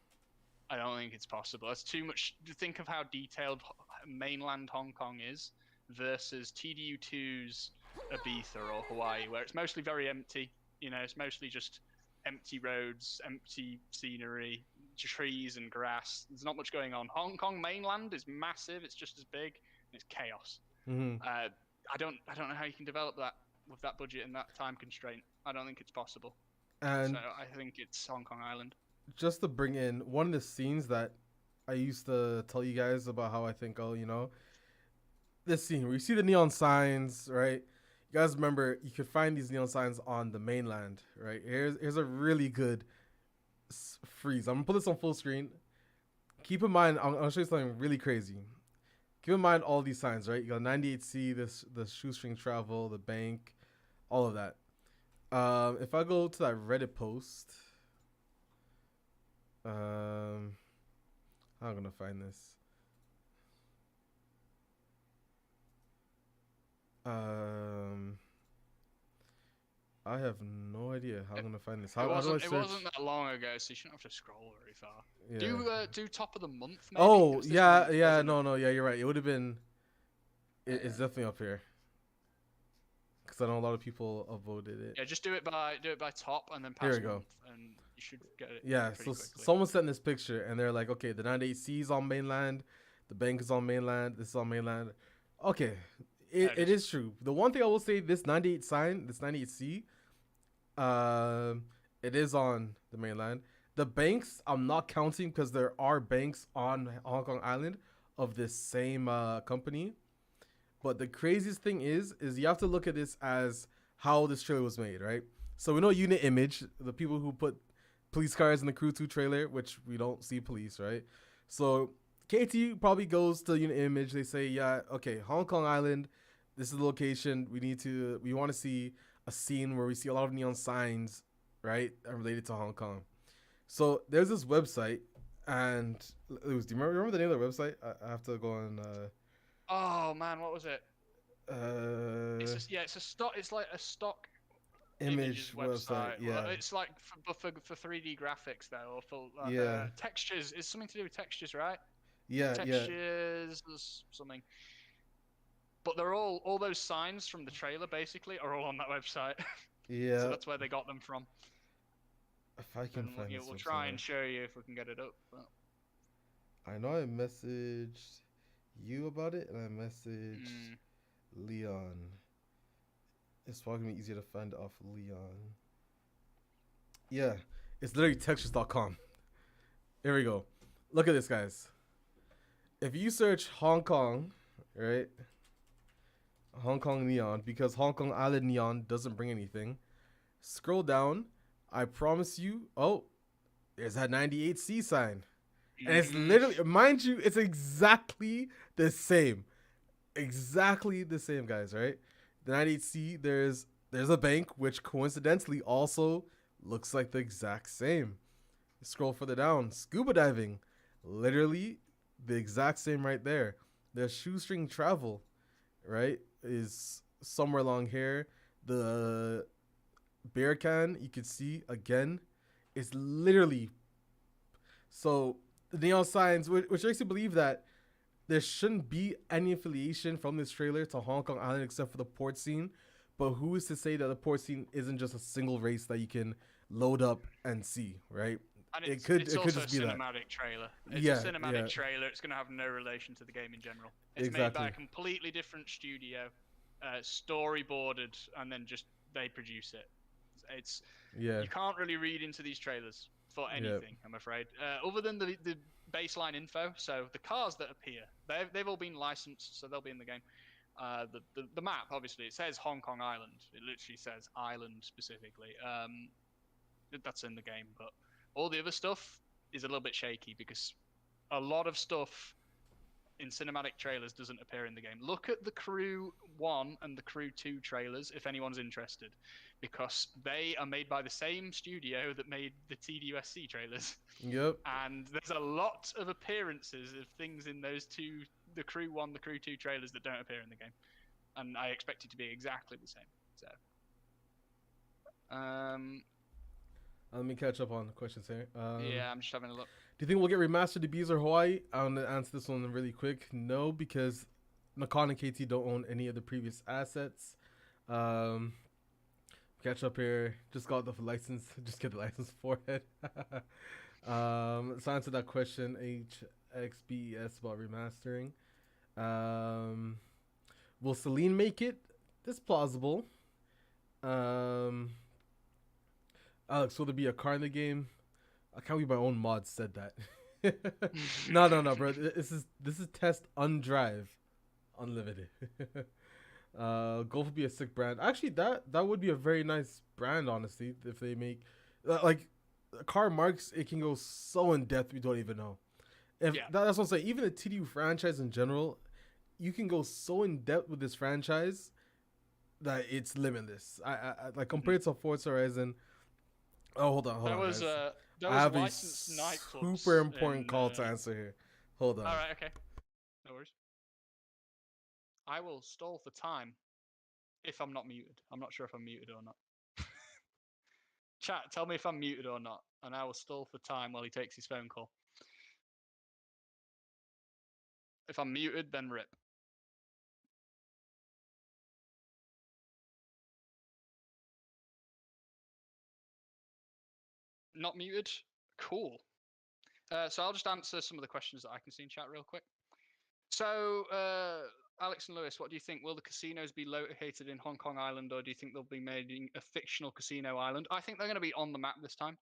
I don't think it's possible. That's too much to think of how detailed mainland Hong Kong is versus TDU2's Ibiza or Hawaii, where it's mostly very empty. You know, it's mostly just empty roads, empty scenery, trees and grass. There's not much going on. Hong Kong mainland is massive. It's just as big. And it's chaos. Mm-hmm. I don't know how you can develop that with that budget and that time constraint. I don't think it's possible. And so I think it's Hong Kong Island. Just to bring in one of the scenes that I used to tell you guys about how I think, this scene where you see the neon signs, right? You guys remember you could find these neon signs on the mainland, right? Here's a really good freeze. I'm gonna put this on full screen. Keep in mind, I'll show you something really crazy. Keep in mind all these signs, right? You got 98C, the shoestring travel, the bank, all of that. If I go to that Reddit post, how am I gonna find this? I have no idea how I'm gonna find this. How do I search? It wasn't that long ago, so you shouldn't have to scroll very far. Yeah. Do top of the month. Maybe? Oh yeah, you're right. It would have been. It's definitely up here. Because I know a lot of people voted it. Yeah, just do it by top and then pass. Here we go. And you should get it. Yeah, so quickly. someone sent this picture and they're like, okay, the 98C is on mainland, the bank is on mainland, this is on mainland. Okay, it is true. The one thing I will say, this 98 sign, this 98C, it is on the mainland. The banks, I'm not counting because there are banks on Hong Kong Island of this same company. But the craziest thing is you have to look at this as how this trailer was made, right? So we know Unit Image, the people who put police cars in the Crew 2 trailer, which we don't see police, right? So KT probably goes to Unit Image. They say, yeah, okay, Hong Kong Island, this is the location. We want to see a scene where we see a lot of neon signs, right, related to Hong Kong. So there's this website, and do you remember the name of the website? I have to go on. Oh man, what was it? It's It's a stock. It's like a stock image website. Yeah. Well, it's like for 3D graphics though, or for textures. It's something to do with textures, right? Yeah. Textures, something. But they're all those signs from the trailer basically are all on that website. Yeah. So that's where they got them from. If I can find it, we'll try and show you if we can get it up. But... I know I messaged you about it, and I messaged Leon. It's probably gonna be easier to find off Leon. Yeah, it's literally textures.com. Here we go. Look at this, guys. If you search Hong Kong, right? Hong Kong neon, because Hong Kong Island neon doesn't bring anything. Scroll down. I promise you. Oh, there's that 98C sign. And it's literally, mind you, it's exactly the same. Exactly the same, guys, right? The 98C, there's a bank, which coincidentally also looks like the exact same. Scroll further down. Scuba diving. Literally the exact same right there. The shoestring travel, right, is somewhere along here. The beer can, you can see, again, it's literally... So, the neon signs, which makes you believe that there shouldn't be any affiliation from this trailer to Hong Kong Island except for the port scene. But who is to say that the port scene isn't just a single race that you can load up and see, right? And it could also just be a that. cinematic trailer. It's a cinematic trailer. It's going to have no relation to the game in general. It's made by a completely different studio, storyboarded, and then just they produce it. You can't really read into these trailers for anything, I'm afraid, other than the baseline info. So the cars that appear, they've all been licensed, so they'll be in the game. The map, obviously, it says Hong Kong Island. It literally says island specifically. That's in the game, but all the other stuff is a little bit shaky because a lot of stuff in cinematic trailers doesn't appear in the game. Look at the Crew 1 and the Crew 2 trailers if anyone's interested, because they are made by the same studio that made the TDUSC trailers. Yep. And there's a lot of appearances of things in those two, the Crew 1, the Crew 2 trailers that don't appear in the game. And I expect it to be exactly the same. So, let me catch up on the questions here. yeah, I'm just having a look. Do you think we'll get remastered to Bees or Hawaii? I'm going to answer this one really quick. No, because Nakon and KT don't own any of the previous assets. Catch up here. Just got the license. Just get the license for it. So answer that question, HXBES, about remastering. Will Celine make it? It's plausible. Alex, will there be a car in the game? I can't believe my own mod said that. No, bro. This is test undrive, unlimited. Golf would be a sick brand. Actually, that would be a very nice brand, honestly. If they make like car marks, it can go so in depth we don't even know. That's what I'm saying. Even the TDU franchise in general, you can go so in depth with this franchise that it's limitless. I like compared to Forza Horizon. Oh, hold on. There was I have a licensed nightclubs super important call to answer here. Hold on. All right, okay. No worries. I will stall for time if I'm not muted. I'm not sure if I'm muted or not. Chat, tell me if I'm muted or not, and I will stall for time while he takes his phone call. If I'm muted, then rip. Not muted? Cool. So I'll just answer some of the questions that I can see in chat real quick. So, Alex and Lewis, what do you think? Will the casinos be located in Hong Kong Island, or do you think they'll be made in a fictional casino island? I think they're going to be on the map this time,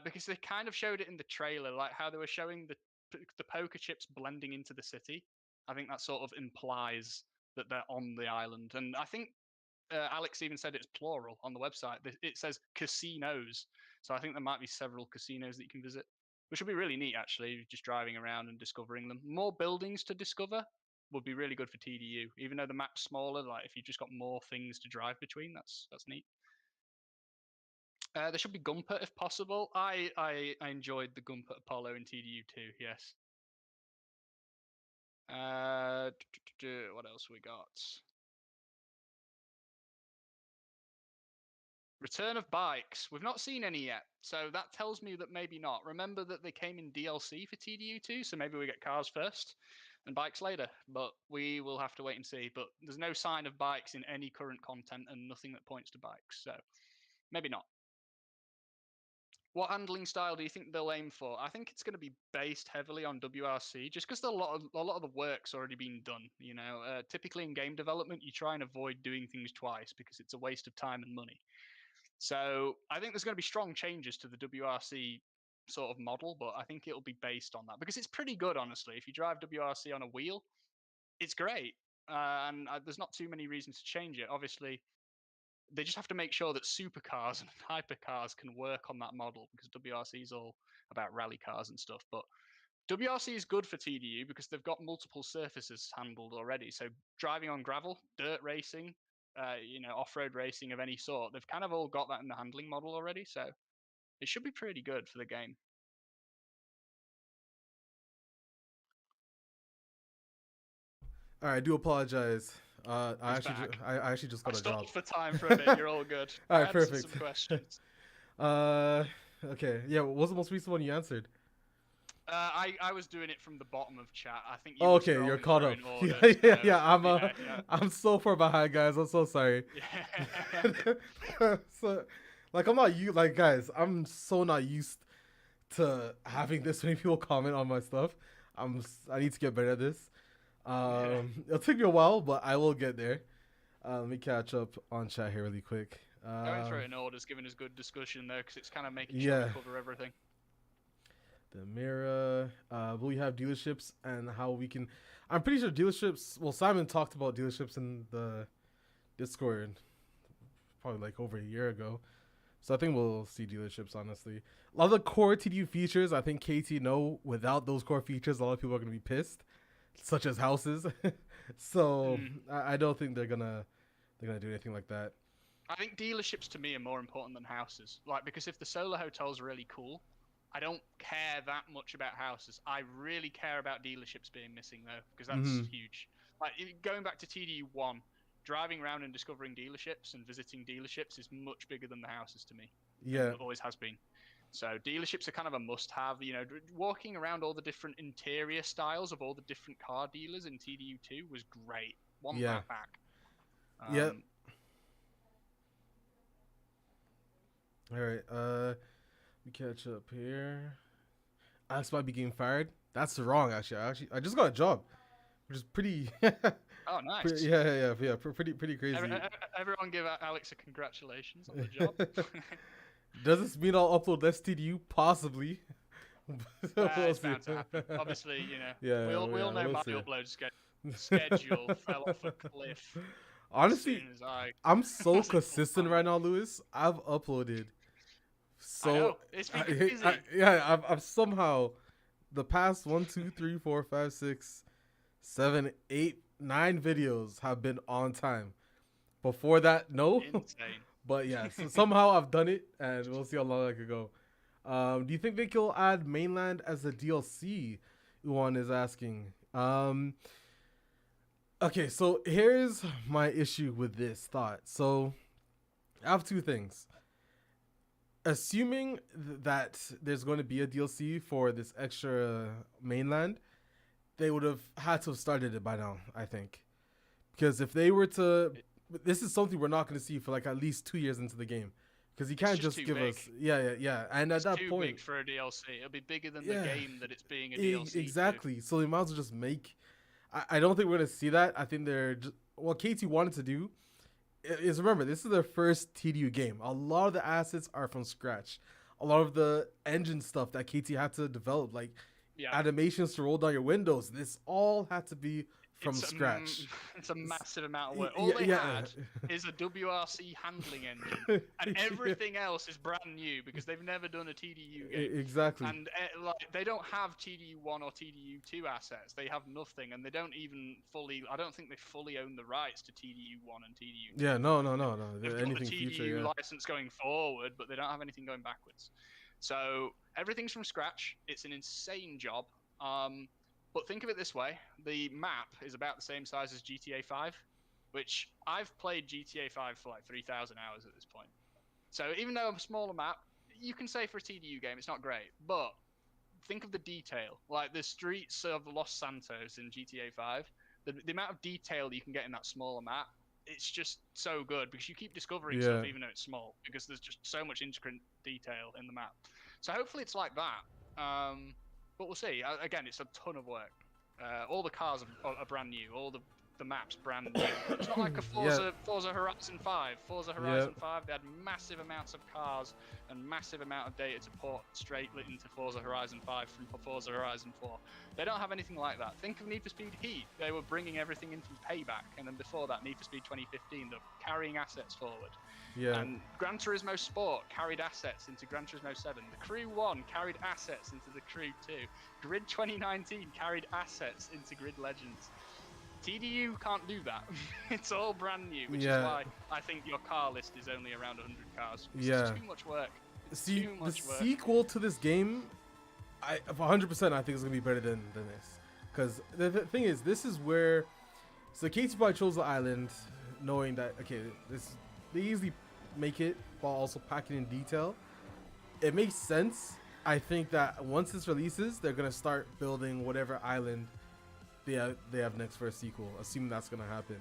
because they kind of showed it in the trailer, like how they were showing the poker chips blending into the city. I think that sort of implies that they're on the island. And I think Alex even said it's plural on the website. It says casinos, so I think there might be several casinos that you can visit, which would be really neat actually. Just driving around and discovering them. More buildings to discover would be really good for TDU. Even though the map's smaller, like if you just got more things to drive between, that's neat. There should be Gumpert if possible. I enjoyed the Gumpert Apollo in TDU too. Yes. What else we got? Return of bikes. We've not seen any yet, so that tells me that maybe not. Remember that they came in DLC for TDU2, so maybe we get cars first and bikes later. But we will have to wait and see. But there's no sign of bikes in any current content and nothing that points to bikes, so maybe not. What handling style do you think they'll aim for? I think it's going to be based heavily on WRC, just because a lot of the work's already been done. You know, typically in game development, you try and avoid doing things twice because it's a waste of time and money. So I think there's going to be strong changes to the WRC sort of model, but I think it'll be based on that because it's pretty good, honestly. If you drive WRC on a wheel, it's great, and there's not too many reasons to change it. Obviously, they just have to make sure that supercars and hypercars can work on that model because WRC is all about rally cars and stuff. But WRC is good for TDU because they've got multiple surfaces handled already. So driving on gravel, dirt racing, off-road racing of any sort, they've kind of all got that in the handling model already. So it should be pretty good for the game. All right, I do apologize. I actually just got a job. For time for a bit. You're all good. All right, perfect. Some questions. Okay. Yeah. What was the most recent one you answered? I was doing it from the bottom of chat. I think. Okay, you're caught up. Yeah. I'm so far behind, guys. I'm so sorry. Yeah. So, like, guys. I'm so not used to having this many people comment on my stuff. I need to get better at this. It'll take me a while, but I will get there. Let me catch up on chat here really quick. Going through it in order is giving us good discussion there because it's kind of making sure we cover everything. The mirror. Will we have dealerships and how we can? I'm pretty sure dealerships. Well, Simon talked about dealerships in the Discord probably like over a year ago. So I think we'll see dealerships, honestly. A lot of the core TDU features, I think KT know without those core features, a lot of people are going to be pissed, such as houses. So I don't think they're gonna do anything like that. I think dealerships to me are more important than houses. Like, because if the solar hotel's really cool, I don't care that much about houses. I really care about dealerships being missing though, because that's huge. Like, going back to TDU1, driving around and discovering dealerships and visiting dealerships is much bigger than the houses to me. Yeah, it always has been. So dealerships are kind of a must-have. You know, walking around all the different interior styles of all the different car dealers in TDU2 was great. Want that back. Yep. All right. We catch up here. Alex might be getting fired. That's wrong, actually. I just got a job, which is pretty. Oh, nice. Pretty crazy. Everyone give Alex a congratulations on the job. Does this mean I'll upload less TDU? Possibly. It's bound to happen. Obviously, we all know my upload schedule fell off a cliff. Honestly, I'm so consistent right now, Lewis. I've uploaded. So I know. It's been crazy. I've somehow the past 1, 2, 3, 4, 5, 6, 7, 8, 9 videos have been on time. Before that, no. Insane. But yeah, so somehow I've done it, and we'll see how long I could go. Do you think they can add mainland as a DLC? Uwan is asking. Okay, so here's my issue with this thought. So I have two things. Assuming that there's going to be a DLC for this extra mainland, they would have had to have started it by now, I think. Because if they were to... This is something we're not going to see for like at least 2 years into the game. Because you can't just give us... Yeah. And at that point... It's too big for a DLC. It'll be bigger than the game that it's being a DLC. Exactly. So they might as well just make... I don't think we're going to see that. I think they're... What KT wanted to do is, remember, this is their first TDU game. A lot of the assets are from scratch. A lot of the engine stuff that KT had to develop, like animations to roll down your windows, this all had to be from scratch. It's a massive amount of work. All they had is a WRC handling engine, and everything else is brand new because they've never done a TDU game. Exactly. And like they don't have TDU1 or TDU2 assets. They have nothing, and they don't even fully. I don't think they fully own the rights to TDU1 and TDU2. Yeah, no. They've got Anything the TDU future, license going forward, but they don't have anything going backwards. So everything's from scratch. It's an insane job. But think of it this way: the map is about the same size as GTA 5, which I've played GTA 5 for like 3,000 hours at this point. So even though a smaller map, you can say for a TDU game it's not great, but think of the detail. Like the streets of Los Santos in GTA 5, the amount of detail you can get in that smaller map, it's just so good because you keep discovering stuff even though it's small because there's just so much intricate detail in the map. So hopefully it's like that. But we'll see. Again, it's a ton of work. All the cars are brand new. All the maps brand new. It's not like a Forza Horizon 5. Forza Horizon 5, they had massive amounts of cars and massive amount of data to port straight into Forza Horizon 5 from Forza Horizon 4. They don't have anything like that. Think of Need for Speed Heat. They were bringing everything in from Payback, and then before that, Need for Speed 2015, they're carrying assets forward. Yeah. And Gran Turismo Sport carried assets into Gran Turismo 7. The Crew 1 carried assets into the Crew 2. Grid 2019 carried assets into Grid Legends. TDU can't do that. It's all brand new, which is why I think your car list is only around 100 cars. It's too much work. See, the sequel to this game, 100% I think is going to be better than this. Because the thing is, this is where... So Katie probably chose the island knowing that, okay, they easily make it while also packing in detail. It makes sense. I think that once this releases, they're going to start building whatever island they have next for a sequel, assuming that's going to happen.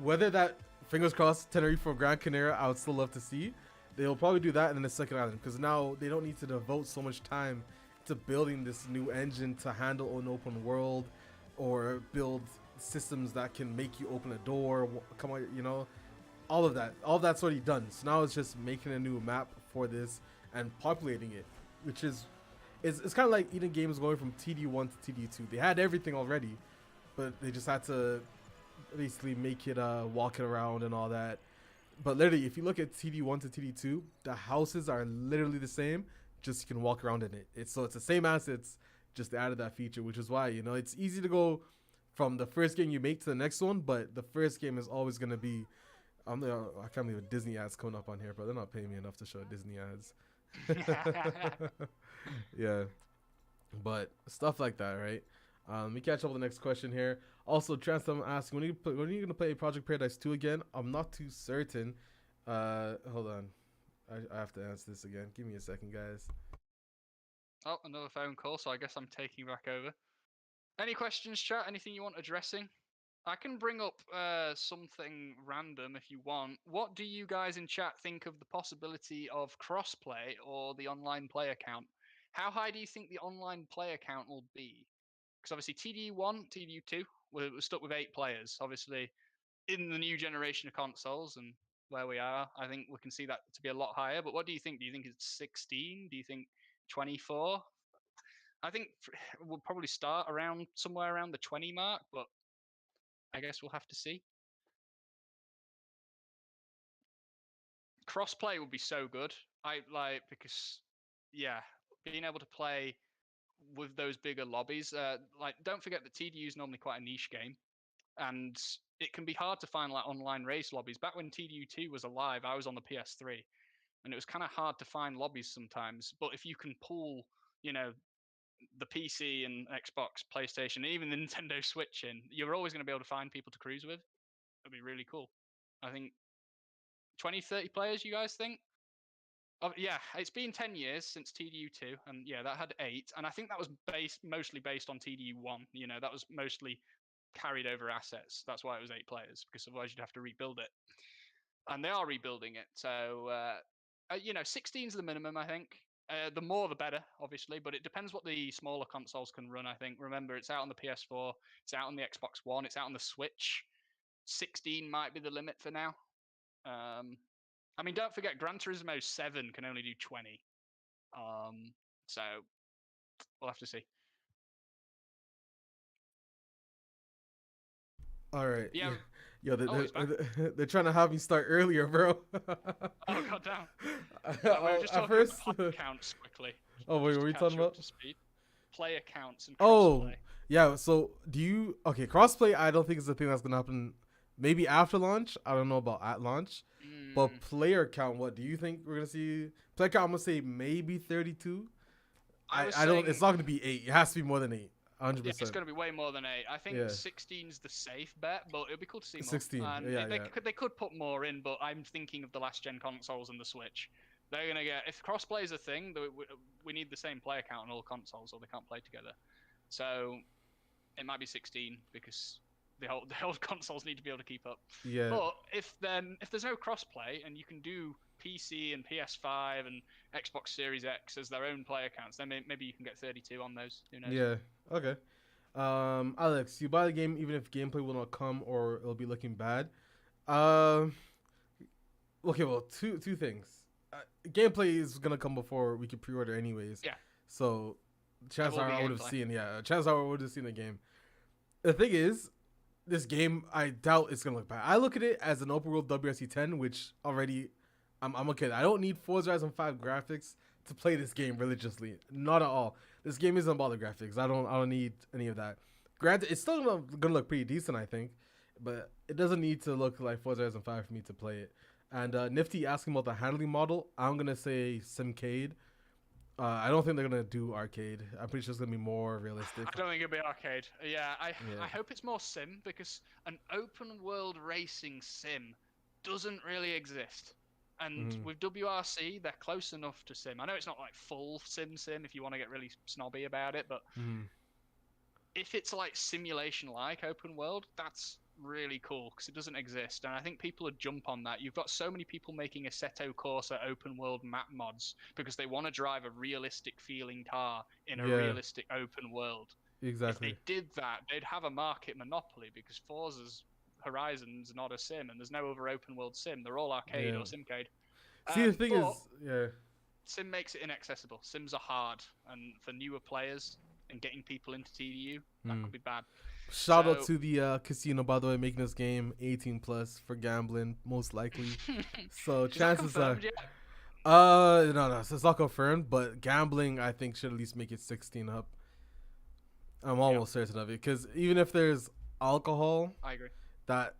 Whether that, fingers crossed, Tenerife or Gran Canaria, I would still love to see. They'll probably do that in the second island because now they don't need to devote so much time to building this new engine to handle an open world or build systems that can make you open a door, come on, you know, all of that's already done. So now it's just making a new map for this and populating it, which is it's kind of like Eden Games going from TD1 to TD2. They had everything already, but they just had to basically make it walk it around and all that. But literally, if you look at TD1 to TD2, the houses are literally the same, just you can walk around in it. It's the same assets, just added that feature, which is why, you know, it's easy to go from the first game you make to the next one, but the first game is always going to be... I can't believe Disney ads coming up on here, but they're not paying me enough to show Disney ads. Yeah, but stuff like that, right? Let me catch up with the next question here. Also, Transtam asking, when are you gonna play Project Paradise 2 again? I'm not too certain. Hold on, I have to answer this again. Give me a second, guys. Oh, another phone call, so I guess I'm taking back over. Any questions, chat? Anything you want addressing? I can bring up something random if you want. What do you guys in chat think of the possibility of crossplay or the online player count? How high do you think the online player count will be? Because obviously TDU1, TDU2, we're stuck with 8 players. Obviously, in the new generation of consoles and where we are, I think we can see that to be a lot higher. But what do you think? Do you think it's 16? Do you think 24? I think we'll probably start around somewhere around the 20 mark, but I guess we'll have to see. Crossplay would be so good. Because being able to play with those bigger lobbies. Don't forget that TDU is normally quite a niche game, and it can be hard to find like online race lobbies. Back when TDU2 was alive, I was on the PS3, and it was kind of hard to find lobbies sometimes. But if you can pull, you know, the PC and Xbox, PlayStation, and even the Nintendo Switch in, you're always going to be able to find people to cruise with. That'd be really cool. I think 20, 30 players, you guys think? Yeah, it's been 10 years since TDU2, and yeah, that had 8, and I think that was mostly based on TDU1. You know, that was mostly carried over assets. That's why it was 8 players, because otherwise you'd have to rebuild it. And they are rebuilding it, so 16 is the minimum, I think. The more the better, obviously, but it depends what the smaller consoles can run, I think. Remember, it's out on the PS4, it's out on the Xbox One, it's out on the Switch. 16 might be the limit for now. I mean, don't forget, Gran Turismo 7 can only do 20. So we'll have to see. All right. Yeah. Yo, He's back. they're trying to have me start earlier, bro. Oh goddamn. We were just At talking first. about player counts quickly. Oh wait, Just what were to you catch talking you up about? to speed. Player counts and Oh, crossplay. yeah. So do you? Okay, crossplay. I don't think is the thing that's gonna happen. Maybe after launch. I don't know about at launch. But player count, what do you think we're gonna see? Player count, I'm gonna say maybe 32. I don't. It's not gonna be 8. It has to be more than 8. 100%. Yeah, it's going to be way more than 8. I think Yeah. 16's the safe bet, but it'd be cool to see more. 16. And Yeah, they could put more in, but I'm thinking of the last gen consoles and the Switch. They're going to get, if crossplay is a thing, we need the same player count on all consoles, or they can't play together. So it might be 16 because the old consoles need to be able to keep up. Yeah. But if there's no crossplay and you can do PC and PS5 and Xbox Series X as their own player counts, then maybe you can get 32 on those. Who knows? Yeah. Okay. Alex, you buy the game even if gameplay will not come or it'll be looking bad. Okay. Well, two things. Gameplay is gonna come before we can pre-order anyways. Yeah. So chances are I would have gameplay. seen. Yeah. Chances are I would have seen the game. The thing is, this game I doubt it's gonna look bad. I look at it as an open world WRC 10, which already. I'm okay. I don't need Forza Horizon 5 graphics to play this game religiously. Not at all. This game isn't about the graphics. I don't need any of that. Granted, it's still gonna look pretty decent, I think, but it doesn't need to look like Forza Horizon 5 for me to play it. And Nifty asking about the handling model. I'm gonna say Simcade. I don't think they're gonna do arcade. I'm pretty sure it's gonna be more realistic. I don't think it'll be arcade. I hope it's more sim, because an open world racing sim doesn't really exist. And with WRC, they're close enough to sim. I know it's not like full sim if you want to get really snobby about it, but if it's like simulation-like open world, that's really cool because it doesn't exist. And I think people would jump on that. You've got so many people making Assetto Corsa open world map mods because they want to drive a realistic feeling car in a realistic open world. Exactly. If they did that, they'd have a market monopoly because Forza's Horizon's not a sim, and there's no other open world sim. They're all arcade or simcade. See, the thing is, sim makes it inaccessible. Sims are hard, and for newer players and getting people into TDU, that could be bad. Shout out to the casino, by the way, making this game 18 plus for gambling, most likely. So chances are, no, it's not confirmed, but gambling I think should at least make it 16 up. I'm almost certain of it, because even if there's alcohol, I agree.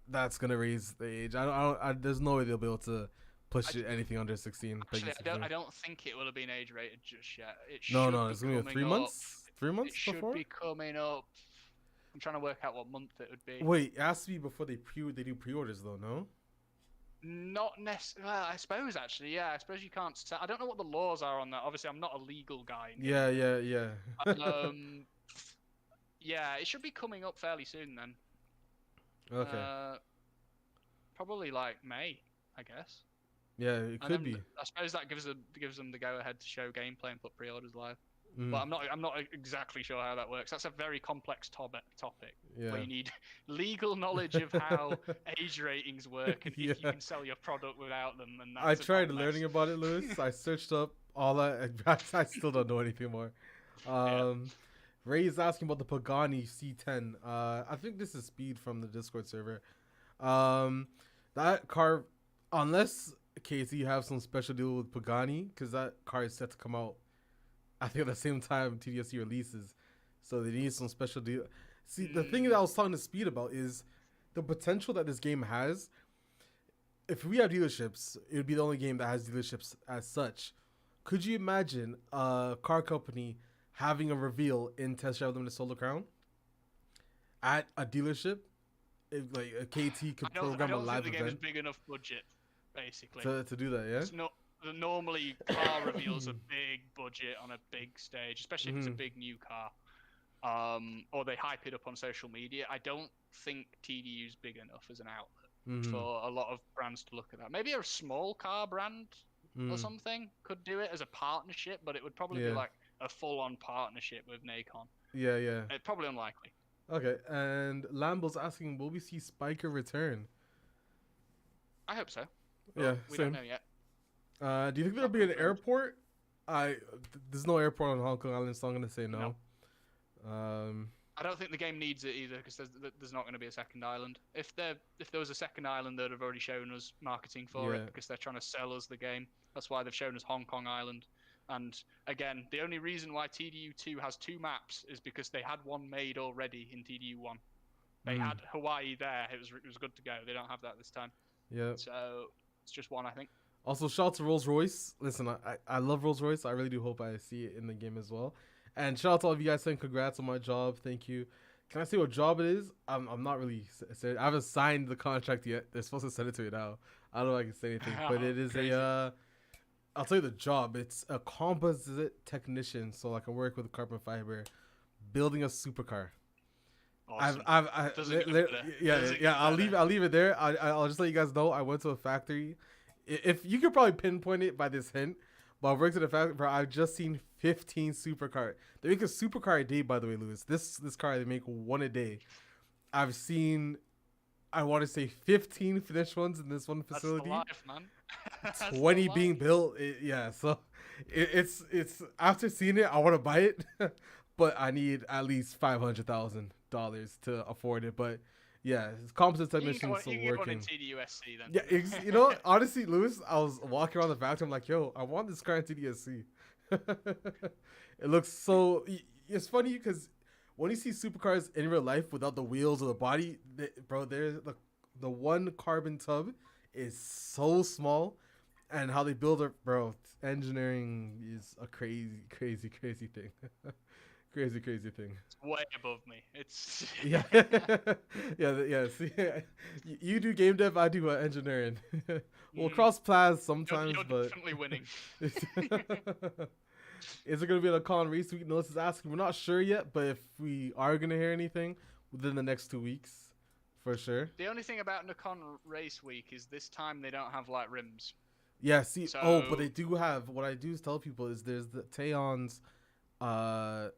That's gonna raise the age. There's no way they'll be able to push anything under 16. Actually, I don't think it will have been age rated just yet. No, it's gonna be 3 months. 3 months it should before. Be coming up. I'm trying to work out what month it would be. Wait, it has to be before they do pre-orders though, no? Not necessarily. Well, I suppose actually, yeah. I suppose you can't. I don't know what the laws are on that. Obviously, I'm not a legal guy. Yeah. Yeah, it should be coming up fairly soon then. Okay. Probably like May, I guess. Yeah, it could be. I suppose that gives them the go ahead to show gameplay and put pre-orders live. But I'm not exactly sure how that works. That's a very complex topic. Where you need legal knowledge of how age ratings work and if you can sell your product without them. And that's I tried learning about it, Lewis. I searched up all that. I still don't know anything more. Ray's asking about the Pagani C10. I think this is Speed from the Discord server. That car, unless Casey you have some special deal with Pagani, because that car is set to come out, I think at the same time TDSC releases, so they need some special deal. See, the thing that I was talking to Speed about is the potential that this game has. If we have dealerships, it would be the only game that has dealerships as such. Could you imagine a car company having a reveal in Test Drive Limited Solar Crown at a dealership? If, like a KT could program a live event. I don't think the game is big enough budget, basically. To do that, yeah? It's not. Normally, car reveals a big budget on a big stage, especially if it's a big new car. Or they hype it up on social media. I don't think TDU's big enough as an outlet for a lot of brands to look at that. Maybe a small car brand or something could do it as a partnership, but it would probably be like a full-on partnership with Nacon. Yeah. It's probably unlikely. Okay, and Lambo's asking, will we see Spiker return? I hope so. Yeah, we don't know yet. Do you think there'll be an airport? There's no airport on Hong Kong Island, so I'm gonna say no. I don't think the game needs it either because there's not going to be a second island. If there was a second island, they'd have already shown us marketing for it because they're trying to sell us the game. That's why they've shown us Hong Kong Island. And again, the only reason why TDU 2 has 2 maps is because they had one made already in TDU 1. They had Hawaii there. It was good to go. They don't have that this time. Yeah. So it's just one, I think. Also, shout out to Rolls Royce. Listen, I love Rolls Royce. I really do hope I see it in the game as well. And shout out to all of you guys saying congrats on my job. Thank you. Can I say what job it is? I'm not really serious. I haven't signed the contract yet. They're supposed to send it to me now. I don't know if I can say anything, but it is crazy. I'll tell you the job. It's a composite technician, so I can work with carbon fiber, building a supercar. Awesome. I'll leave it there. I'll just let you guys know. I went to a factory. If you could probably pinpoint it by this hint, but I've worked at a factory where I've just seen 15 supercar. They make a supercar a day, by the way, Lewis. This car, they make one a day. I've seen, I want to say 15 finished ones in this one facility. That's the life, man. 20 being built. So it's after seeing it, I want to buy it, but I need at least $500,000 to afford it. But yeah, it's composite technicians still working. You can get one in TDUSC then. Yeah, you know, honestly, Lewis, I was walking around the factory. I'm like, yo, I want this car in TDUSC. It looks so. It's funny because when you see supercars in real life without the wheels or the body, there's the one carbon tub is so small, and how they build it, bro. Engineering is a crazy thing. Crazy thing. It's way above me. It's yeah. See, you do game dev, I do engineering. We'll cross paths sometimes, you're but definitely winning. Is it gonna be a con race week? Notice is asking. We're not sure yet, but if we are gonna hear anything within the next 2 weeks, for sure. The only thing about Nikon race week is this time they don't have like rims. Yeah. See. So... but they do have. What I do is tell people is there's the Teon's. I'm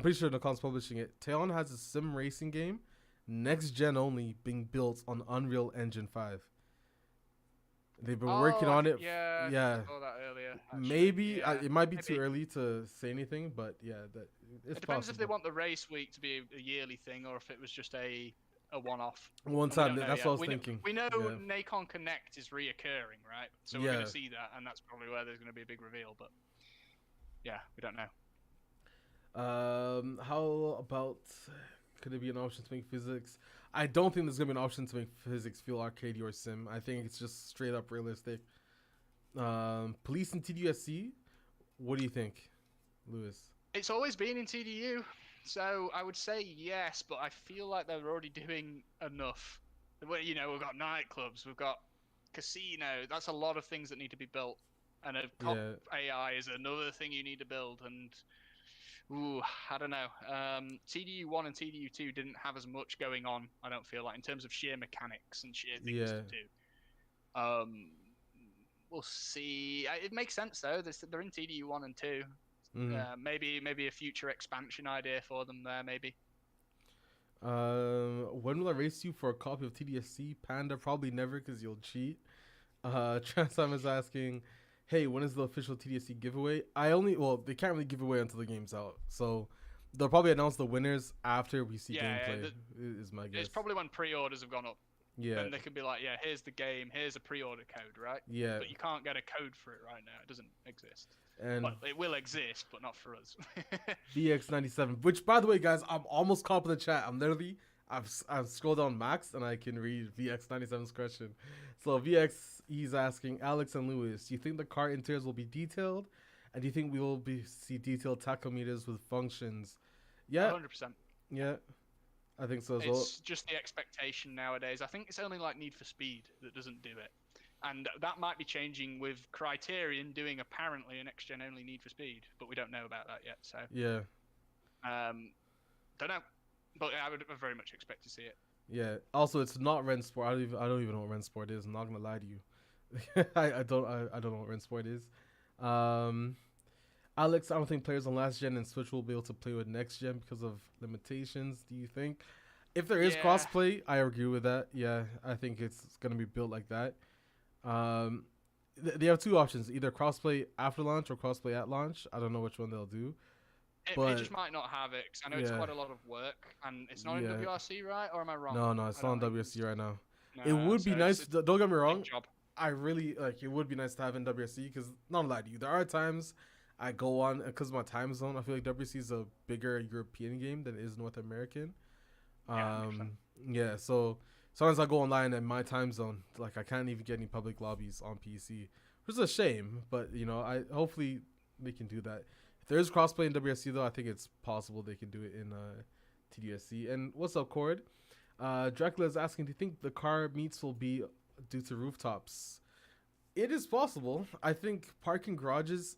pretty sure Nikon's publishing it. Teon has a sim racing game, next gen only, being built on Unreal Engine 5. They've been working on it. Yeah. I saw that earlier. Actually. Maybe it might be too early to say anything, but yeah, it depends if they want the race week to be a yearly thing or if it was just a one-off. One time. That's what I was thinking. We know Nikon Connect is reoccurring, right? So we're going to see that, and that's probably where there's going to be a big reveal. But yeah, we don't know. How about, could there be an option to make physics? I don't think there's gonna be an option to make physics feel arcadey or sim. I think it's just straight up realistic. Police and TDUSC, what do you think, Lewis? It's always been in TDU, so I would say yes, but I feel like they're already doing enough. You know, we've got nightclubs, we've got casino. That's a lot of things that need to be built, and a cop AI is another thing you need to build. And I don't know. TDU 1 and TDU 2 didn't have as much going on, I don't feel like, in terms of sheer mechanics and sheer things to do. We'll see. It makes sense, though. They're in TDU 1 and 2. Maybe a future expansion idea for them there, maybe. When will I race you for a copy of TDSC? Panda, probably never, because you'll cheat. Transam is asking... Hey, when is the official TDSC giveaway? They can't really give away until the game's out. So they'll probably announce the winners after we see gameplay, is my guess. It's probably when pre-orders have gone up. Yeah. Then they could be like, yeah, here's the game, here's a pre-order code, right? Yeah. But you can't get a code for it right now. It doesn't exist. And it will exist, but not for us. VX97, which, by the way, guys, I'm almost caught up in the chat. I've scrolled down max and I can read VX97's question. So VX, he's asking, Alex and Lewis, do you think the car interiors will be detailed? And do you think we will see detailed tachometers with functions? Yeah. 100%. Yeah. I think so as well. It's just the expectation nowadays. I think it's only like Need for Speed that doesn't do it. And that might be changing with Criterion doing apparently a next-gen only Need for Speed. But we don't know about that yet. So yeah. Don't know. But I would very much expect to see it. Yeah. Also, it's not Rensport. I don't even know what Rensport is. I'm not gonna lie to you. I don't know what Rensport is. Alex, I don't think players on last gen and Switch will be able to play with next gen because of limitations. Do you think? If there is crossplay, I agree with that. Yeah, I think it's gonna be built like that. They have two options: either crossplay after launch or crossplay at launch. I don't know which one they'll do. It just might not have it, 'cause I know it's quite a lot of work, and it's not in WRC, right? Or am I wrong? No, it's not on WRC right now. No, it would be nice. Don't get me wrong. Job. I really like. It would be nice to have in WRC because not gonna lie to you, there are times I go on because of my time zone. I feel like WRC is a bigger European game than it is North American. So sometimes I go online in my time zone. Like I can't even get any public lobbies on PC, which is a shame. But I hopefully they can do that. If there is crossplay in WRC though, I think it's possible they can do it in TDSC. And what's up, Cord? Dracula is asking, do you think the car meets will be due to rooftops? It is possible. I think parking garages,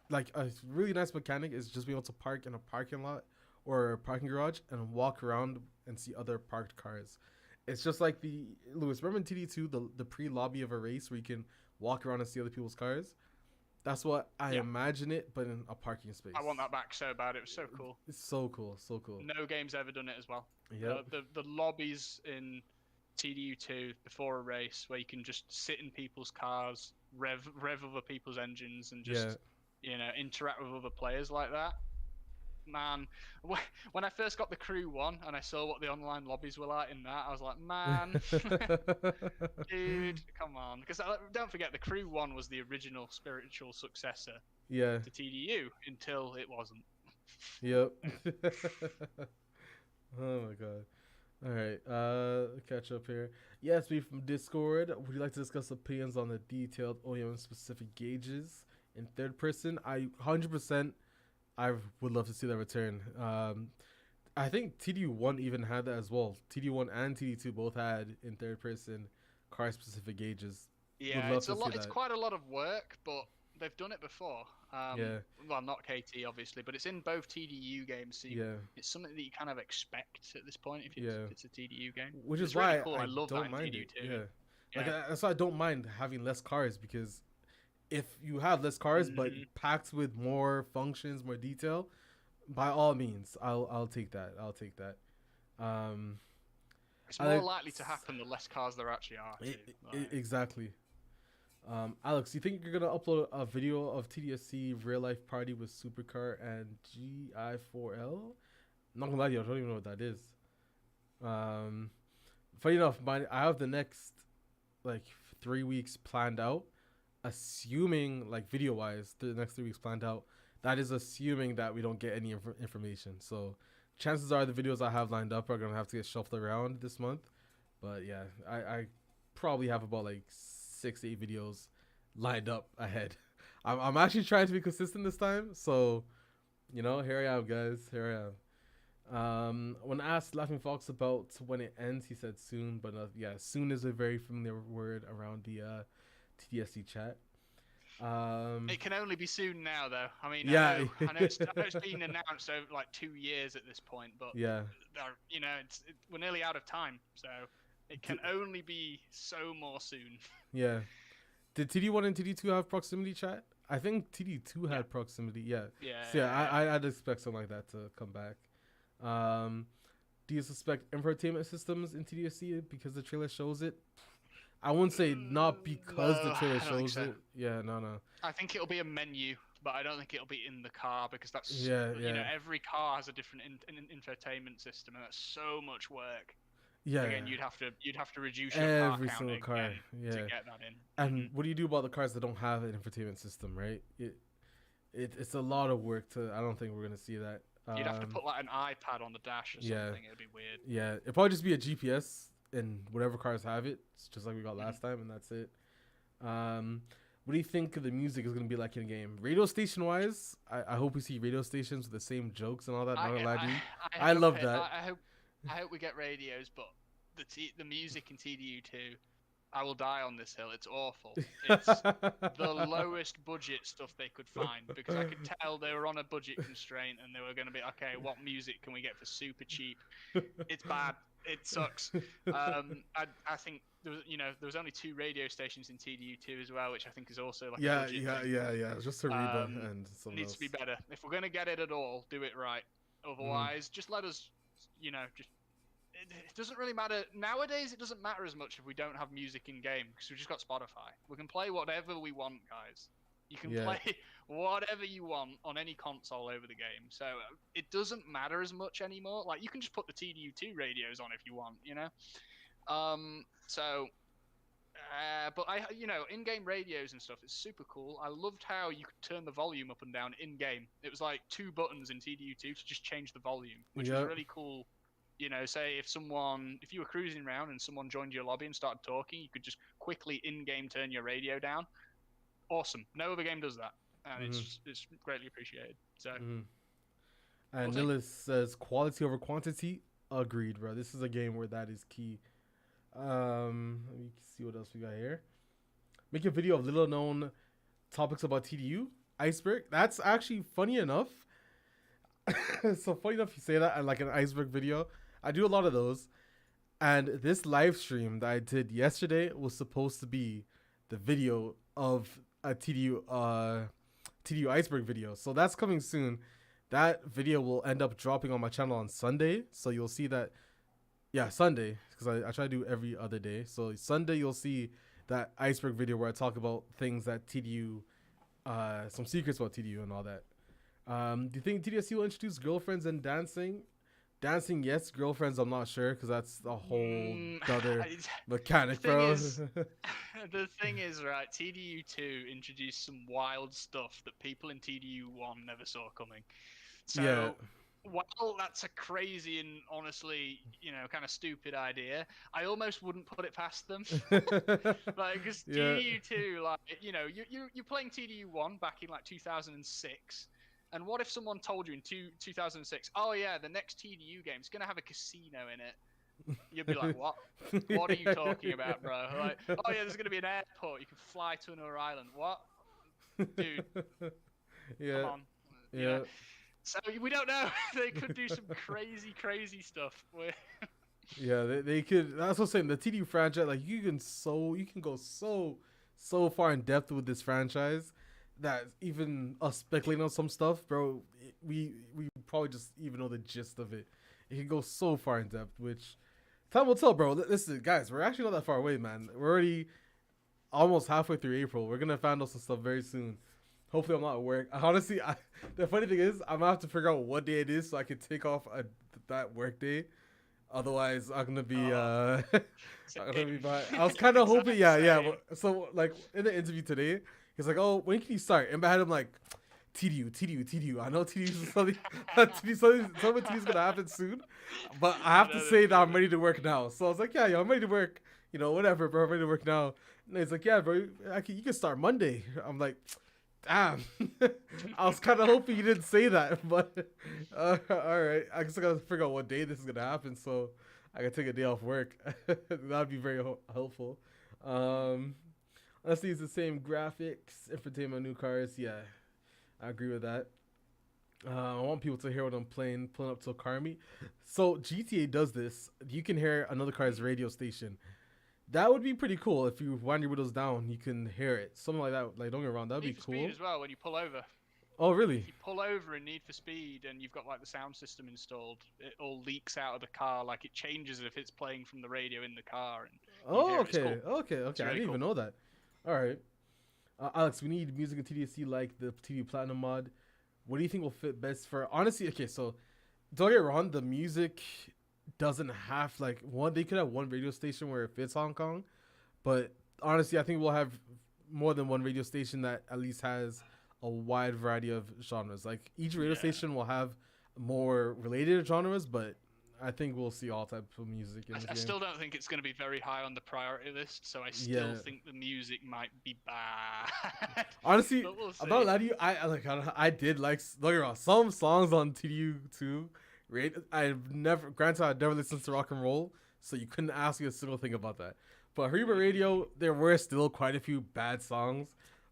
like a really nice mechanic is just being able to park in a parking lot or a parking garage and walk around and see other parked cars. It's just like the Lewis, remember in TD2 the pre-lobby of a race where you can walk around and see other people's cars? That's what I imagine it, but in a parking space. I want that back so bad. It was so cool. It's so cool, so cool. No game's ever done it as well. Yeah. The lobbies in TDU2 before a race where you can just sit in people's cars, rev other people's engines, and just interact with other players like that. Man, when I first got the crew one and I saw what the online lobbies were like in that, I was like, man, dude, come on. Because don't forget, the crew one was the original spiritual successor to TDU until it wasn't. Yep. Oh my god. All right, catch up here. Yes, me from Discord. Would you like to discuss opinions on the detailed OEM specific gauges in third person? I 100%. I would love to see that return. I think TDU1 even had that as well. TDU1 and TDU2 both had in third person car specific gauges. Yeah, it's a lot. It's quite a lot of work, but they've done it before. Well, not KT obviously, but it's in both TDU games. So it's something that you kind of expect at this point if it's a TDU game. Which is really why cool. I love don't that mind TDU it. too. Like that's why I don't mind having less cars, because if you have less cars but packed with more functions, more detail, by all means, I'll take that. It's more likely to happen the less cars there actually are. Exactly. Alex, you think you're gonna upload a video of TDSC real life party with Supercar and GI4L? I'm not gonna lie to you, I don't even know what that is. Funny enough, I have the next 3 weeks planned out. Assuming video wise, the next 3 weeks planned out. That is assuming that we don't get any information. So chances are the videos I have lined up are gonna have to get shuffled around this month. But yeah, I probably have about 6 to 8 videos lined up ahead. I'm actually trying to be consistent this time. So here I am, guys. Here I am. When asked Laughing Fox about when it ends, he said soon. But soon is a very familiar word around the TDSC chat. It can only be soon now, though. I mean, I know it's been announced over 2 years at this point, but we're nearly out of time, so it can only be so more soon. Yeah. Did TD1 and TD2 have proximity chat? I think TD2 had proximity. Yeah. I'd expect something like that to come back. Do you suspect infotainment systems in TDSC because the trailer shows it? I wouldn't say not because the trailer shows it. Yeah, no. I think it'll be a menu, but I don't think it'll be in the car, because that's every car has a different infotainment system, and that's so much work. Yeah. Again, you'd have to reduce your every single car to get that in. And what do you do about the cars that don't have an infotainment system, right? It's a lot of work to. I don't think we're gonna see that. You'd have to put an iPad on the dash or something. It'd be weird. Yeah, it'd probably just be a GPS. And whatever cars have it, it's just like we got last time, and that's it. What do you think the music is going to be like in game? Radio station wise, I hope we see radio stations with the same jokes and all that. I love that. I hope we get radios, but the music in TDU2, I will die on this hill. It's awful. It's the lowest budget stuff they could find, because I could tell they were on a budget constraint and they were going to be, okay, what music can we get for super cheap? It's bad. It sucks. I think there was only 2 radio stations in TDU2 as well, which I think is also yeah. Just Ariba and something needs else. to be better. If we're gonna get it at all, do it right. Otherwise, just let us. It doesn't really matter nowadays. It doesn't matter as much if we don't have music in game, because we've just got Spotify. We can play whatever we want, guys. You can play whatever you want on any console over the game. So it doesn't matter as much anymore. Like, you can just put the TDU2 radios on if you want, you know? But in-game radios and stuff, it's super cool. I loved how you could turn the volume up and down in-game. It was like 2 buttons in TDU2 to just change the volume, which was really cool. You know, say if you were cruising around and someone joined your lobby and started talking, you could just quickly in-game turn your radio down. Awesome. No other game does that, and it's greatly appreciated. So, and Lewis says quality over quantity. Agreed, bro. This is a game where that is key. Let me see what else we got here. Make a video of little known topics about TDU. Iceberg. That's actually funny enough. So funny enough you say that, and like an iceberg video. I do a lot of those. And this live stream that I did yesterday was supposed to be the video of a TDU iceberg video. So that's coming soon. That video will end up dropping on my channel on Sunday. So you'll see that. Yeah, Sunday, because I try to do every other day. So Sunday you'll see that iceberg video where I talk about things that TDU, some secrets about TDU and all that. Do you think TDSC will introduce girlfriends and dancing? Dancing, yes. Girlfriends, I'm not sure, because that's a whole other mechanic, bro. The thing is, right, TDU2 introduced some wild stuff that people in TDU1 never saw coming. So, while that's a crazy and honestly, kind of stupid idea, I almost wouldn't put it past them. Like, because TDU2, like, you're playing TDU1 back in like 2006. And what if someone told you in 2006, oh yeah, the next TDU game is going to have a casino in it? You'd be like, what? What are you talking about, bro? Like, oh yeah, there's going to be an airport. You can fly to another island. What? Dude. Come on. Yeah. So we don't know. They could do some crazy stuff. Yeah, they could. That's what I'm saying. The TDU franchise, like, you can go so far in depth with this franchise that even us speculating on some stuff, bro, we probably just even know the gist of it. It can go so far in depth, which time will tell, bro. Listen, guys, we're actually not that far away, man. We're already almost halfway through April. We're gonna find out some stuff very soon. Hopefully I'm not at work. Honestly, the funny thing is, I'm gonna have to figure out what day it is so I can take off that work day. Otherwise, I'm gonna be I'm gonna be by. I was kind of hoping, yeah. So like in the interview today, he's like, "Oh, when can you start?" In my head, I'm like, TDU. I know TDU is something. TDU's gonna happen soon, but I have to say that I'm ready to work now. So I was like, "Yeah, I'm ready to work. Whatever, bro. I'm ready to work now." And he's like, "Yeah, bro, you can start Monday." I'm like, damn. I was kind of hoping you didn't say that, but all right. I guess I gotta figure out what day this is gonna happen, so I can take a day off work. That'd be very helpful. Let's use the same graphics, infotainment, new cars. Yeah, I agree with that. I want people to hear what I'm pulling up to a car meet. So GTA does this. You can hear another car's radio station. That would be pretty cool if you wind your windows down, you can hear it. Something like that. Like, don't get around. That'd be cool. Need for Speed as well when you pull over. Oh, really? If you pull over in Need for Speed and you've got like the sound system installed, it all leaks out of the car. Like, it changes if it's playing from the radio in the car. And okay. Cool. Okay. I didn't even know that. All right. Alex, we need music in TDSC like the TDU Platinum mod. What do you think will fit best for... Honestly, okay, so don't get wrong. The music doesn't have like one. They could have one radio station where it fits Hong Kong, but honestly, I think we'll have more than one radio station that at least has a wide variety of genres. Like, each radio station will have more related genres, but I think we'll see all types of music in this game. I still don't think it's going to be very high on the priority list, so I still think the music might be bad. Honestly, we'll I'm not lying to you. I did like, don't get me wrong, some songs on TDU2. I've never listened to rock and roll, so you couldn't ask me a single thing about that. But Hariba Radio, there were still quite a few bad songs,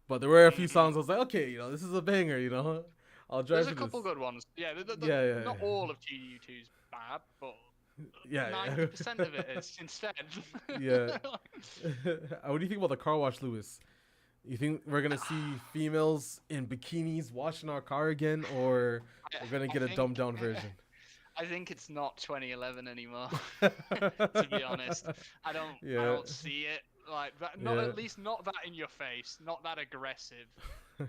but there were a few songs I was like, okay, this is a banger, I'll drive. There's a couple good ones. Not all of TDU2's bad, but 90% of it is instead. Yeah. What do you think about the car wash, Lewis? You think we're gonna see females in bikinis washing our car again, or we're gonna get a dumbed down version? I think it's not 2011 anymore. To be honest, I don't see it. like that. Not Yeah. at least not that in your face. Not that aggressive.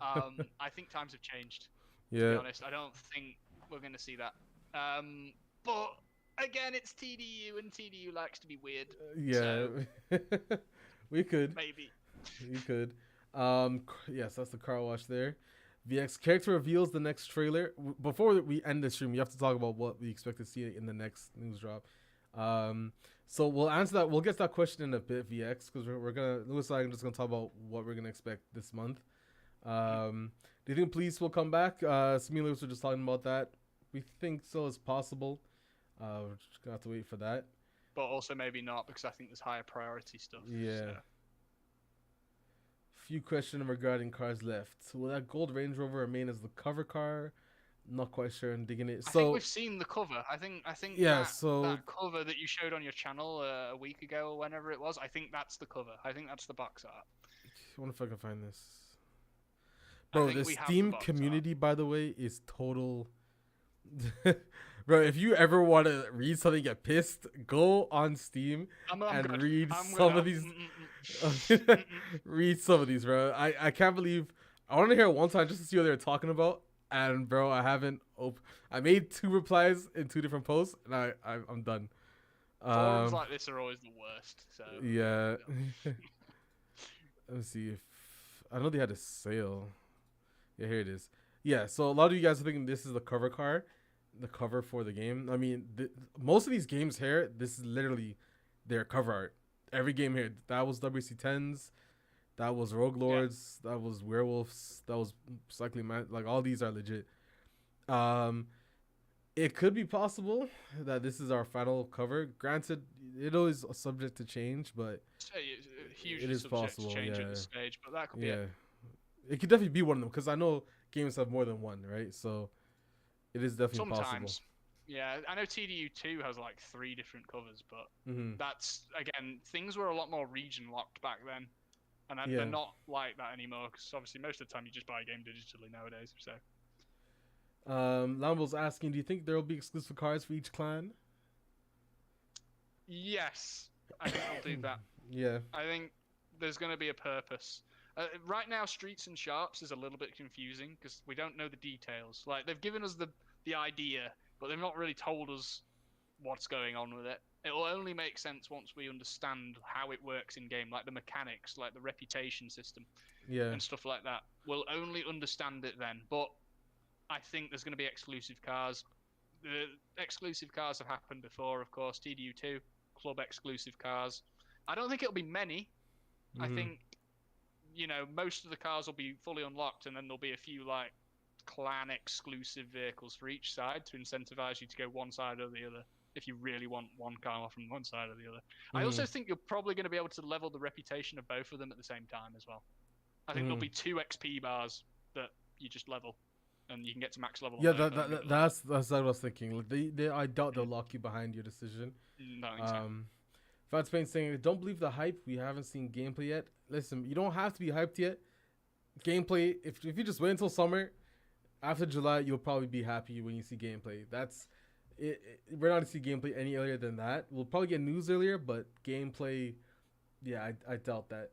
I think times have changed. To be honest, I don't think we're going to see that. But again, it's TDU, and TDU likes to be weird. Yeah. So We could. maybe. We could. Yes, that's the car wash there. VX character reveals the next trailer. Before we end the stream, we have to talk about what we expect to see in the next news drop. So we'll answer that. We'll get to that question in a bit, VX, because we're gonna Lewis and I are just gonna talk about what we're gonna expect this month. Do you think police will come back? Me and Lewis were just talking about that. We think so as possible. We're just gonna have to wait for that. But also maybe not, because I think there's higher priority stuff. Yeah. So. Few questions regarding cars left. Will that gold Range Rover remain as the cover car? Not quite sure. I'm digging it. I think we've seen the cover. I think yeah. that cover that you showed on your channel a week ago or whenever it was. I think that's the cover. I think that's the box art. I wonder if I can find this. Bro, the Steam community, by the way, is total. Bro, if you ever want to read something, get pissed, go on Steam and read some of these. Read some of these, bro. I can't believe. I want to hear it one time just to see what they're talking about. And bro, I haven't. I made 2 replies in 2 different posts, and I'm done. Forums like this are always the worst. So yeah. Let me see if I know they had a sale. Yeah, here it is. Yeah, so a lot of you guys are thinking this is the cover car, the cover for the game. I mean, most of these games here, this is literally their cover art. Every game here, that was WC10s, that was Rogue Lords, that was Werewolves, that was Cycling Man. Like all these are legit. It could be possible that this is our final cover. Granted, it is subject to change, but it is possible. To change at this stage, but that could be it. It could definitely be one of them because I know games have more than one, right? So it is definitely possible. Yeah, I know TDU 2 has like 3 different covers, but that's, again, things were a lot more region locked back then. And they're not like that anymore, because obviously most of the time you just buy a game digitally nowadays. So, Lambo's asking, do you think there will be exclusive cars for each clan? Yes, I think they'll do that. Yeah. I think there's going to be a purpose. Right now, Streets and Sharps is a little bit confusing, because we don't know the details. Like, they've given us the idea, but they've not really told us what's going on with it. It will only make sense once we understand how it works in game, like the mechanics, like the reputation system, and stuff like that. We'll only understand it then. But I think there's going to be exclusive cars. The exclusive cars have happened before, of course. TDU 2, club exclusive cars. I don't think it'll be many. I think, most of the cars will be fully unlocked, and then there'll be a few like clan exclusive vehicles for each side to incentivize you to go one side or the other if you really want one car from one side or the other. I also think you're probably going to be able to level the reputation of both of them at the same time as well. I think there'll be 2 XP bars that you just level, and you can get to max level. Yeah, that's what I was thinking. Like I doubt they'll lock you behind your decision. No, exactly. Fat Spain saying, don't believe the hype. We haven't seen gameplay yet. Listen, you don't have to be hyped yet. Gameplay, if you just wait until summer, after July, you'll probably be happy when you see gameplay. That's it. We're not going to see gameplay any earlier than that. We'll probably get news earlier, but gameplay, yeah, I doubt that.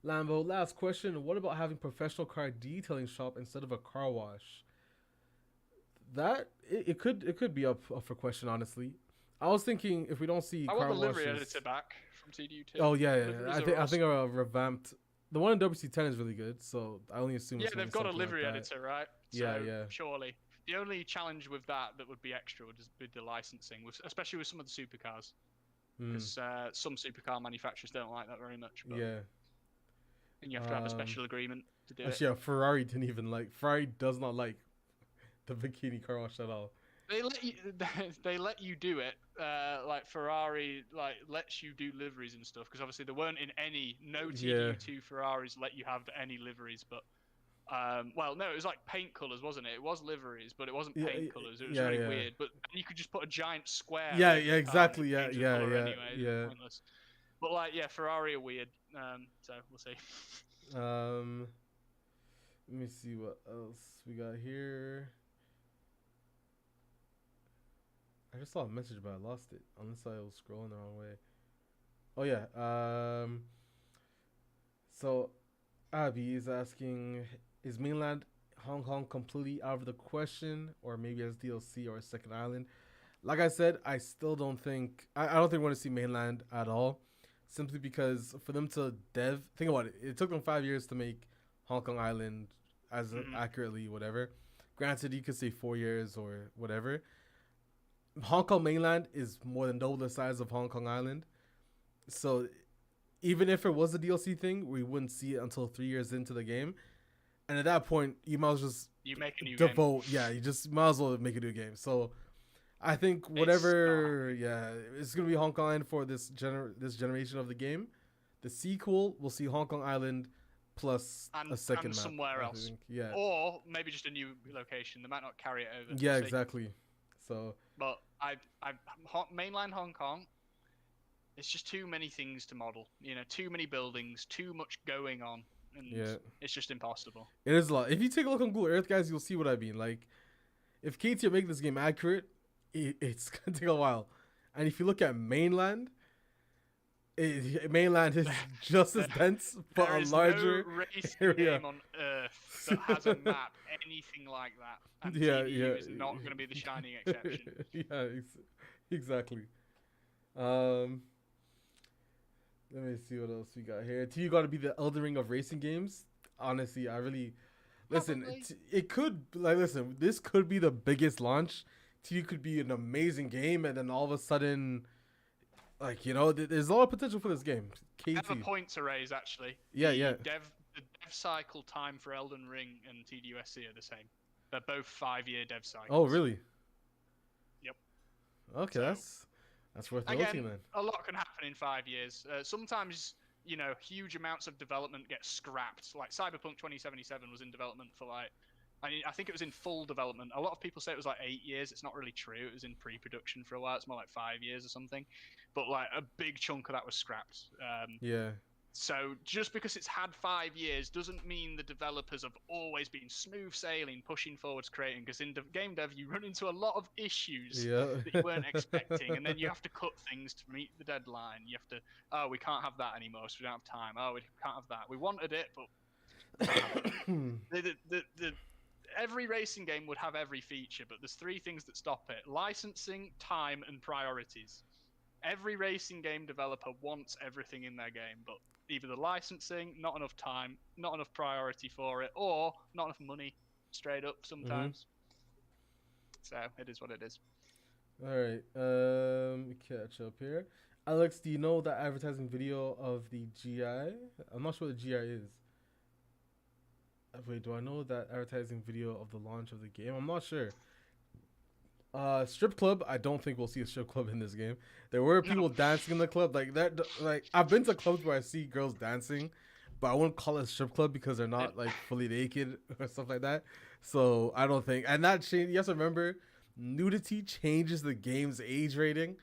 Lambo, last question. What about having professional car detailing shop instead of a car wash? That, it could be up for question, honestly. I was thinking if we don't see car washes... I want the livery editor back from TDU 2. Oh, yeah. I think a revamped... The one in WC10 is really good, so I only assume it's they've got a livery editor, right? So, yeah. Surely. The only challenge with that would be extra would just be the licensing, especially with some of the supercars. Because some supercar manufacturers don't like that very much. But yeah. And you have to have a special agreement to do it. Yeah, Ferrari didn't even like... Ferrari does not like the bikini car wash at all. They let you do it, like Ferrari lets you do liveries and stuff, because obviously there weren't no TDU2 Ferraris let you have any liveries, but no, it was like paint colours, wasn't it? It was liveries, but it wasn't paint colours. It was really weird. But you could just put a giant square. Yeah, exactly. Yeah. Anyway, pointless. But Ferrari are weird. So we'll see. Let me see what else we got here. I just saw a message, but I lost it. Unless I was scrolling the wrong way. Oh yeah. So Abby is asking, is mainland Hong Kong completely out of the question, or maybe as DLC or a second island? Like I said, I still don't think I don't think we want to see mainland at all. Simply because for them to think about it. It took them 5 years to make Hong Kong Island as accurately, whatever. Granted, you could say 4 years or whatever. Hong Kong mainland is more than double the size of Hong Kong Island. So even if it was a DLC thing, we wouldn't see it until 3 years into the game. And at that point, you might as well just You make a new devote. game. Yeah, you just might as well make a new game. So I think whatever, it's gonna be Hong Kong Island for this generation of the game. The sequel, we'll see Hong Kong Island plus a second and map somewhere else. Yeah, or maybe just a new location. They might not carry it over. Yeah, exactly. So, but mainland Hong Kong, it's just too many things to model. Too many buildings, too much going on, and it's just impossible. It is a lot. If you take a look on Google Earth, guys, you'll see what I mean. Like, if KT are making this game accurate, it's gonna take a while. And if you look at mainland, mainland is just as dense, but a larger no race area game on Earth that has a map anything like that. And TDU is not going to be the shining exception. Exactly. Let me see what else we got here. TDU got to be the Elden Ring of racing games. Honestly, I really listen. It could listen. This could be the biggest launch. TDU could be an amazing game, and then all of a sudden. There's a lot of potential for this game. KT. I have a point to raise, actually. The dev cycle time for Elden Ring and TDUSC are the same. They're both 5-year dev cycles. Oh, really? Yep. Okay, that's worth noting then. A lot can happen in 5 years. Sometimes, huge amounts of development get scrapped. Like Cyberpunk 2077 was in development for I think it was in full development. A lot of people say it was 8 years. It's not really true. It was in pre-production for a while. It's more like 5 years or something. But a big chunk of that was scrapped. So just because it's had 5 years doesn't mean the developers have always been smooth sailing, pushing forwards, creating. Because in game dev, you run into a lot of issues that you weren't expecting, and then you have to cut things to meet the deadline. You have to, we can't have that anymore, so we don't have time. We can't have that. We wanted it, but every racing game would have every feature, but there's 3 things that stop it: licensing, time, and priorities. Every racing game developer wants everything in their game, but either the licensing, not enough time, not enough priority for it, or not enough money, straight up sometimes. So it is what it is. All right, catch up here. Alex, do you know the advertising video of the GI? I'm not sure what the GI is. Wait, do I know that advertising video of the launch of the game? I'm not sure. Strip club, I don't think we'll see a strip club in this game. There were people dancing in the club like that. Like, I've been to clubs where I see girls dancing, but I wouldn't call it a strip club because they're not fully naked or stuff like that. So I don't think. And that change. You have to remember, nudity changes the game's age rating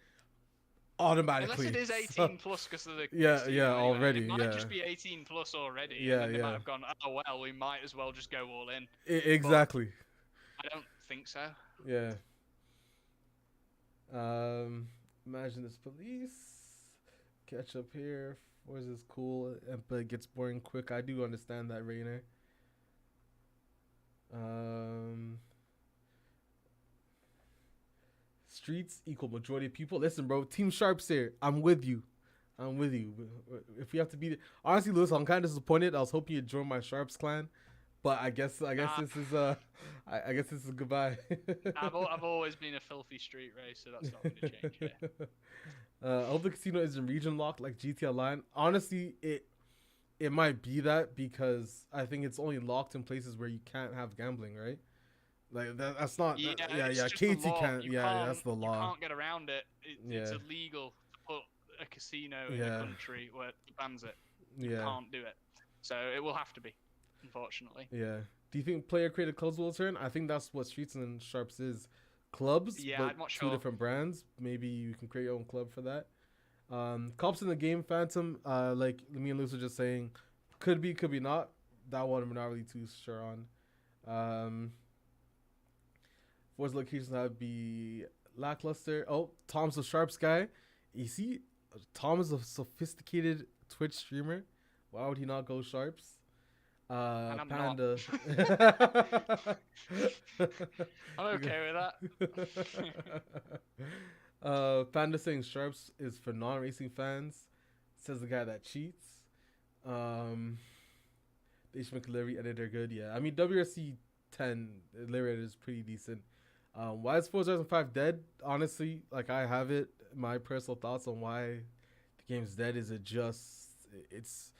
automatically. Unless it is 18 plus because of the already. It might just be 18 plus already. Yeah, and they might have gone, oh well, we might as well just go all in. Exactly. But I don't think so. Yeah. Imagine this police. Catch up here. Forza is cool, but it gets boring quick. I do understand that, Rainer. Streets equal majority of people. Listen, bro. Team Sharp's here. I'm with you. If we have to be, honestly, Lewis, I'm kind of disappointed. I was hoping you'd join my Sharps clan, but I guess this is I guess this is goodbye. I've always been a filthy street racer. That's not going to change here. I hope the casino isn't region locked like GTA Online. Honestly, it might be that because I think it's only locked in places where you can't have gambling, right? Like that's not. KT can't. That's the law. You can't get around it. It's illegal to put a casino in a country where it bans it. You can't do it. So it will have to be, unfortunately. Yeah. Do you think player created clubs will return? I think that's what Streets and Sharps is. Clubs, but I'm not sure. 2 different brands. Maybe you can create your own club for that. Cops in the game, Phantom, like me and Lewis were just saying, could be, could be not. That one we're not really too sure on. Forza locations have be lackluster. Oh, Tom's the Sharps guy. You see, Tom is a sophisticated Twitch streamer. Why would he not go Sharps? And I'm Panda. I'm okay with that. Panda saying Sharps is for non-racing fans. Says the guy that cheats. They should make a livery editor good. Yeah, I mean WRC 10 livery editor is pretty decent. Why is Forza Horizon 5 dead? Honestly, like I have it. My personal thoughts on why the game's dead is it's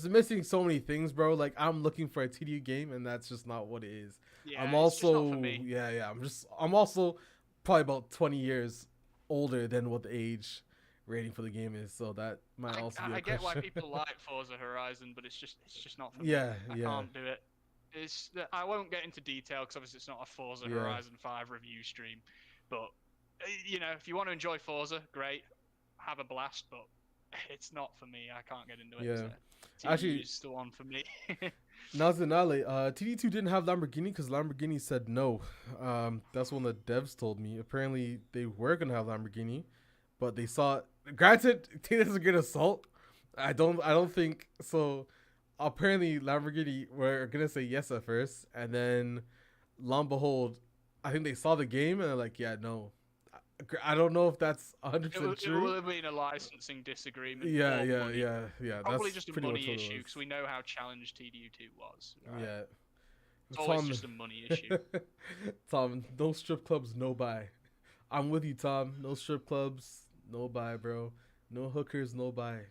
missing so many things, bro. Like I'm looking for a TDU game, and that's just not what it is. Yeah, I'm it's also just not for me. yeah. I'm also probably about 20 years older than what the age rating for the game is, so that might also be a I get why question. people like Forza Horizon, but it's just not for me. Yeah, I can't do it. I won't get into detail because obviously it's not a Forza Horizon 5 review stream. But you know, if you want to enjoy Forza, great, have a blast. But it's not for me. I can't get into it. Yeah. So Actually, TDU's the one for me. Nazinale, TD2 didn't have Lamborghini because Lamborghini said no. That's what the devs told me. Apparently, they were gonna have Lamborghini, but they saw. Granted, take this as a good assault. I don't think so. Apparently, Lamborghini were gonna say yes at first, and then, lo and behold, I think they saw the game and they're like, yeah, no. I don't know if that's 100% true. It will have been a licensing disagreement. Yeah. Probably That's just a pretty money much what it issue was. because we know how challenged TDU2 was. Right? Yeah. It's always just a money issue. Tom, no strip clubs, no buy. I'm with you, Tom. No strip clubs, no buy, bro. No hookers, no buy.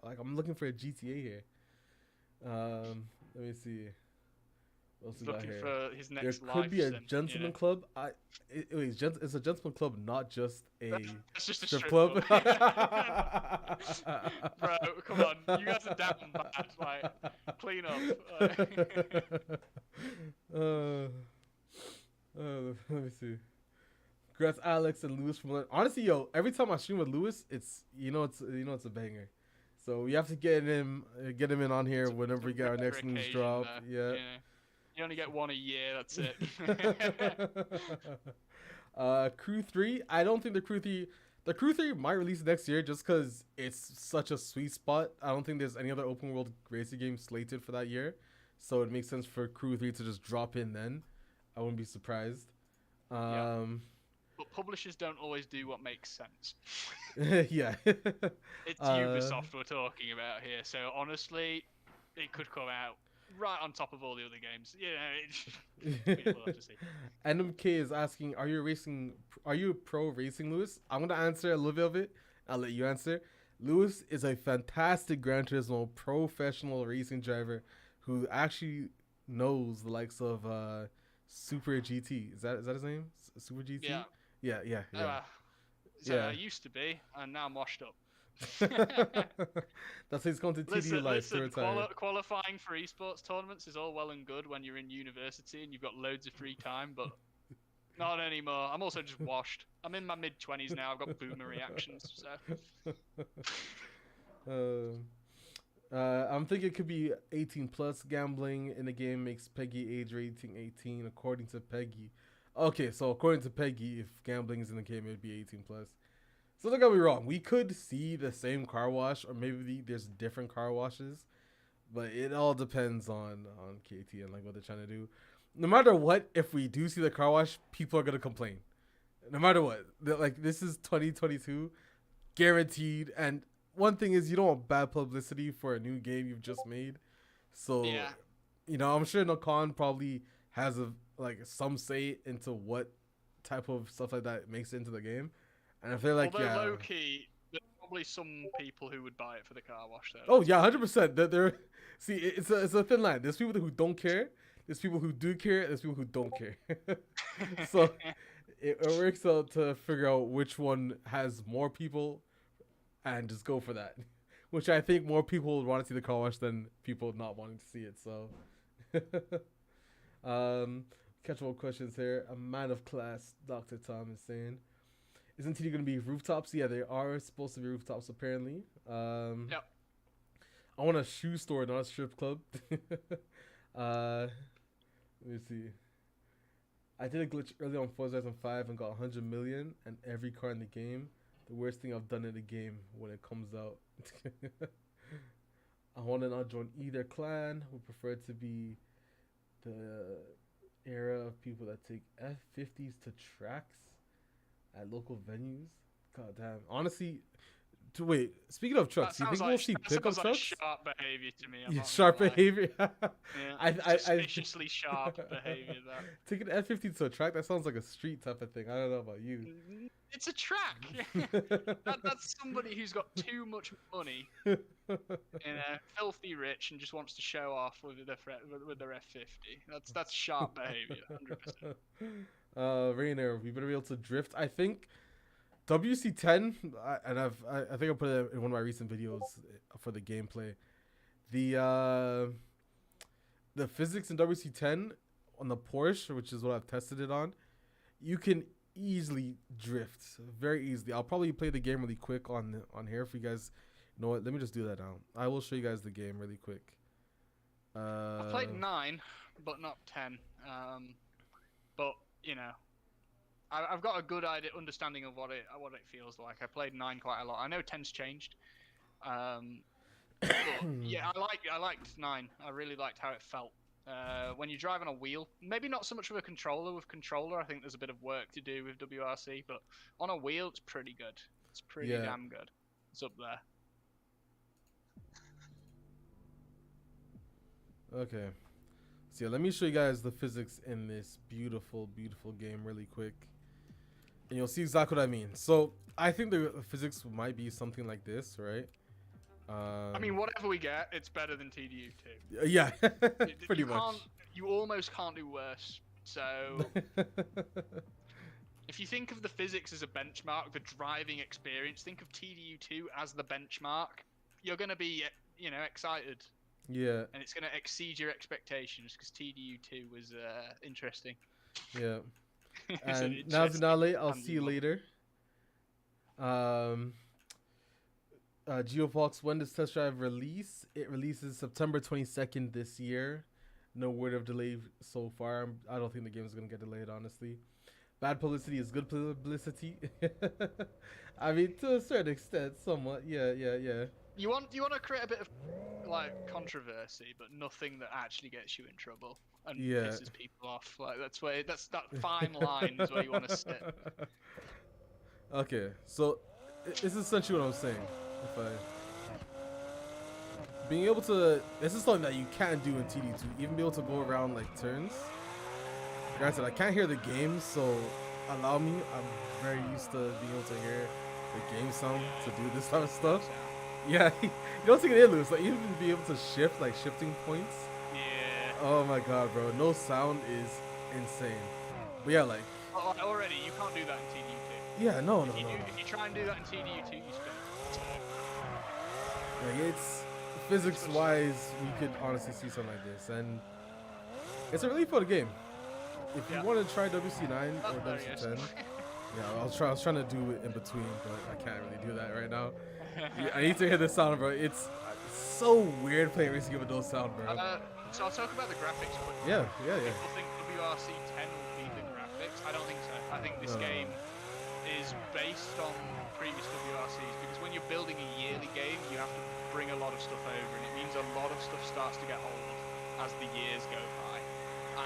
Like I'm looking for a GTA here. Let me see. What else we got Looking here? for his There next could be a life gentleman club. It's a gentleman club, not just a It's just a strip strip club. Bro, come on. You guys are down bad. Like, clean up. Let me see. Congrats, Alex and Lewis from. Honestly, yo, every time I stream with Lewis, it's a banger. So we have to get him in on here whenever we get our next news drop. Yeah. You only get one a year. That's it. Crew 3. I don't think the Crew 3 might release next year just because it's such a sweet spot. I don't think there's any other open world racing game slated for that year, so it makes sense for Crew 3 to just drop in then. I wouldn't be surprised. But publishers don't always do what makes sense. Yeah. It's Ubisoft we're talking about here, so honestly, it could come out right on top of all the other games. We'll have to see. NMK is asking, are you pro racing, Lewis? I'm gonna answer a little bit of it. I'll let you answer. Lewis is a fantastic Gran Turismo professional racing driver who actually knows the likes of Super GT. Is that his name? Super GT? Yeah. I used to be, and now I'm washed up. That's why he's going to TDU Life to retire. Qualifying for esports tournaments is all well and good when you're in university and you've got loads of free time, but not anymore. I'm also just washed. I'm in my mid-20s now. I've got boomer reactions. So. I'm thinking it could be 18 plus. Gambling in the game makes Peggy age rating 18 according to Peggy. Okay, so according to Peggy, if gambling is in the game, it'd be 18 plus. So don't get me wrong, we could see the same car wash, or maybe there's different car washes, but it all depends on KT and like what they're trying to do. No matter what, if we do see the car wash, people are gonna complain. No matter what, like this is 2022, guaranteed. And one thing is, you don't want bad publicity for a new game you've just made. So, I'm sure Nakan probably has some say into what type of stuff like that makes it into the game. And I feel like, low key, there's probably some people who would buy it for the car wash though. Oh yeah, 100%. See, it's a thin line. There's people who don't care. There's people who do care. There's people who don't care. So it works out to figure out which one has more people, and just go for that. Which I think more people would want to see the car wash than people not wanting to see it. So, catchable questions here. A man of class, Dr. Tom is saying. Isn't TD going to be rooftops? Yeah, they are supposed to be rooftops, apparently. Yep. I want a shoe store, not a strip club. Let me see. I did a glitch early on Forza Horizon 5 and got 100 million and every car in the game. the worst thing I've done in a game when it comes out. I want to not join either clan. Would prefer to be the era of people that take F50s to tracks at local venues. God damn. Honestly, wait. Speaking of trucks, do you think we'll see pickup trucks? Like sharp behavior to me. Yeah, sharp behavior. Yeah, suspiciously sharp behavior. That taking F50 to a track, that sounds like a street type of thing. I don't know about you. It's a track. That's somebody who's got too much money, filthy rich, and just wants to show off with their F50. That's sharp behavior, 100%. Rainer, we better be able to drift. I think WC10, and I think I put it in one of my recent videos for the gameplay. The physics in WC10 on the Porsche, which is what I've tested it on, you can easily drift very easily. I'll probably play the game really quick on here if you guys know what. Let me just do that now. I will show you guys the game really quick. I played 9, but not 10. But you know, I've got a good understanding of what it feels like. I played 9 quite a lot. I know 10's changed. But yeah, I liked 9. I really liked how it felt. When you drive on a wheel, maybe not so much with a controller. With controller, I think there's a bit of work to do with WRC, but on a wheel, it's pretty good. It's pretty damn good. It's up there. Okay. So yeah, let me show you guys the physics in this beautiful, beautiful game really quick. And you'll see exactly what I mean. So I think the physics might be something like this, right? I mean, whatever we get, it's better than TDU 2. Yeah, pretty much. You almost can't do worse. So, if you think of the physics as a benchmark, the driving experience, think of TDU 2 as the benchmark. You're going to be, excited. Yeah. And it's going to exceed your expectations because TDU 2 was interesting. Yeah. And Nazinale, I'll see you later. GeoFox, when does test drive release? It releases September 22nd this year. No word of delay so far. I don't think the game is going to get delayed, honestly. Bad publicity is good publicity. I mean, to a certain extent, somewhat. Yeah. You want to create a bit of controversy, but nothing that actually gets you in trouble and pisses people off. Like that's that fine line is where you want to sit. Okay, so this is essentially what I'm saying. Being able to, this is something that you can't do in TD2, even be able to go around like turns. Granted, I can't hear the game, so allow me. I'm very used to being able to hear the game sound to do this type of stuff. Yeah, you don't take it in, Lewis. Like even be able to shift, like shifting points. Yeah. Oh my god, bro, no sound is insane. But yeah, like. Already, you can't do that in TDU2. Yeah, no. If you try and do that in TDU2, you spin. Like it's physics-wise, you could honestly see something like this, and it's a really fun game. If you want to try WC9 or WC10, I was trying to do it in between, but I can't really do that right now. I need to hear the sound, bro. It's so weird playing racing game with no sound, bro. So I'll talk about the graphics quickly. Yeah. People think WRC 10 will be the graphics. I don't think so. I think this game is based on previous WRCs because when you're building a yearly game, you have to bring a lot of stuff over, and it means a lot of stuff starts to get old as the years go by.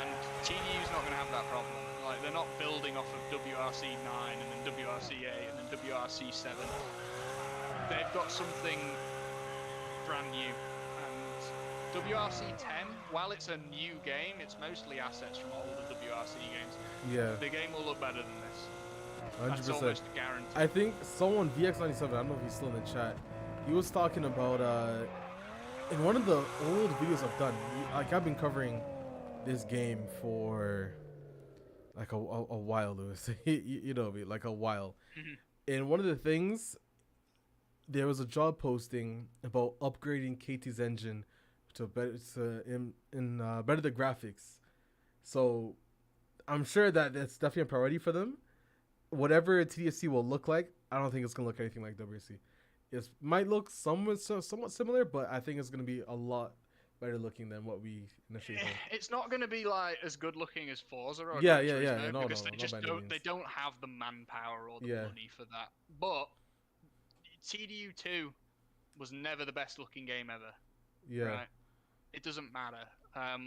And TDU's not going to have that problem. Like they're not building off of WRC 9 and then WRC 8 and then WRC 7. They've got something brand new. And WRC 10, while it's a new game, it's mostly assets from older WRC games. Yeah. The game will look better than this. 100%. That's almost a guarantee. I think someone, VX97, I don't know if he's still in the chat, he was talking about, in one of the old videos I've done, like I've been covering this game for like a while, Lewis. you know me, like a while. And one of the things, there was a job posting about upgrading KT's engine to better the graphics. So I'm sure that that's definitely a priority for them. Whatever TDSC will look like, I don't think it's gonna look anything like WRC. It might look somewhat similar, but I think it's gonna be a lot better looking than what we initially thought. It's not gonna be like as good looking as Forza or yeah. because they don't have the manpower or the money for that. But TDU 2 was never the best looking game ever. Yeah. Right. It doesn't matter. I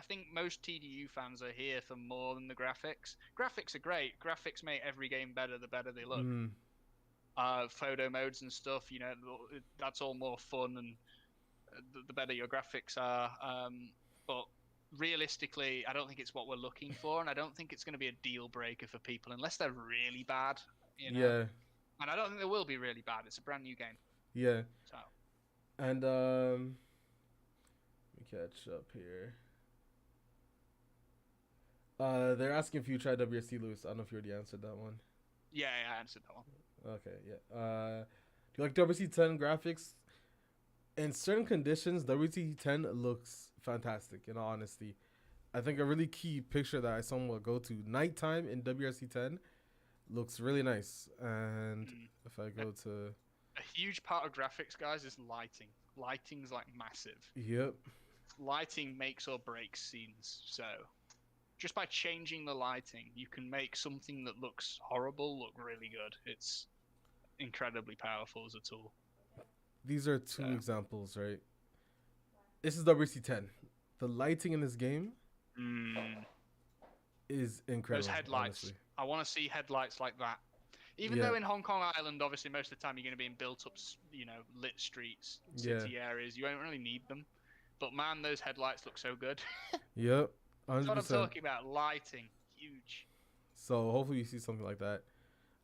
think most TDU fans are here for more than the graphics. Graphics are great. Graphics make every game better the better they look. Photo modes and stuff, that's all more fun, and the better your graphics are. But realistically, I don't think it's what we're looking for, and I don't think it's going to be a deal breaker for people unless they're really bad. Yeah. And I don't think they will be really bad. It's a brand new game. Yeah. So. And let me catch up here. They're asking if you tried WRC, Lewis. I don't know if you already answered that one. Yeah, I answered that one. Okay, yeah. Do you like WRC 10 graphics? In certain conditions, WRC 10 looks fantastic, in all honesty. I think a really key picture that I somewhat go to, nighttime in WRC 10 looks really nice. And if I go to... A huge part of graphics, guys, is lighting. Lighting's like massive. Yep. Lighting makes or breaks scenes. So just by changing the lighting, you can make something that looks horrible look really good. It's incredibly powerful as a tool. These are two examples, right? This is WRC 10. The lighting in this game is incredible. Those headlights. Honestly. I want to see headlights like that. Even though in Hong Kong Island, obviously, most of the time you're going to be in built-up, lit streets, city areas. You won't really need them. But, man, those headlights look so good. Yep. 100%. That's what I'm talking about. Lighting. Huge. So, hopefully you see something like that.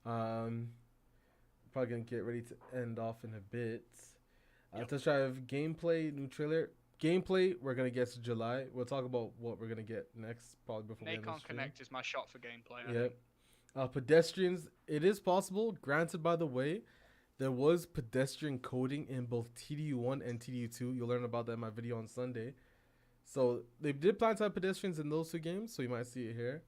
Probably going to get ready to end off in a bit. Test drive gameplay, new trailer. Gameplay, we're going to get to July. We'll talk about what we're going to get next, probably before we end the stream. Nacon Connect is my shot for gameplay. Yep. Pedestrians, it is possible. Granted, by the way, there was pedestrian coding in both TDU1 and TDU2. You'll learn about that in my video on Sunday. So they did plan to have pedestrians in those two games, so you might see it here.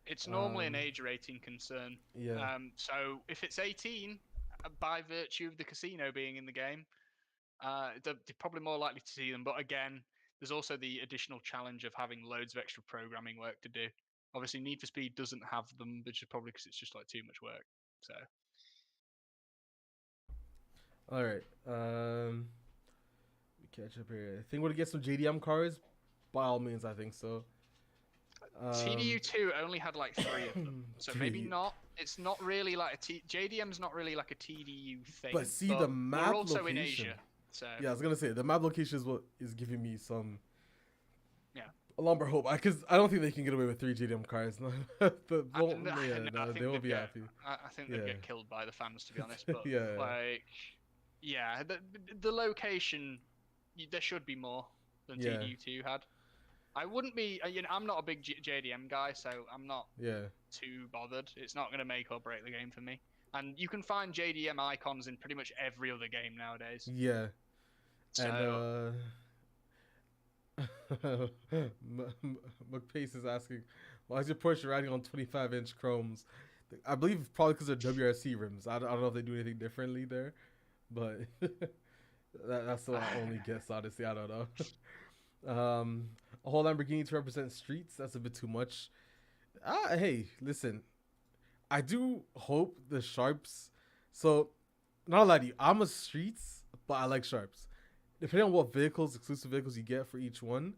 It's normally an age rating concern. Yeah. So if it's 18, by virtue of the casino being in the game, they're probably more likely to see them. But again, there's also the additional challenge of having loads of extra programming work to do. Obviously, Need for Speed doesn't have them, which is probably because it's just like too much work. So. All right. Let me catch up here. I think we're gonna get some JDM cars. By all means, I think so. TDU2 only had like 3 of them, so maybe not. It's not really like JDM's not really like a TDU thing. But see, the map we're also location. In Asia, so. Yeah, I was gonna say the map location is what is giving me some. Yeah. A lumber hope, because I don't think they can get away with 3 JDM cars. They will be happy. I think they'd get killed by the fans, to be honest. But yeah, the location, there should be more than TDU2 had. I wouldn't be, I'm not a big JDM guy, so I'm not too bothered. It's not going to make or break the game for me. And you can find JDM icons in pretty much every other game nowadays. Yeah. So. And McPace is asking, why is your Porsche riding on 25-inch chromes? I believe probably because they're WRC rims. I don't know if they do anything differently there, but that's the only guess, honestly. I don't know. A whole Lamborghini to represent streets, that's a bit too much. Hey, listen, I do hope the sharps. So, not lie to you, I'm a streets, but I like sharps. Depending on what exclusive vehicles you get for each one,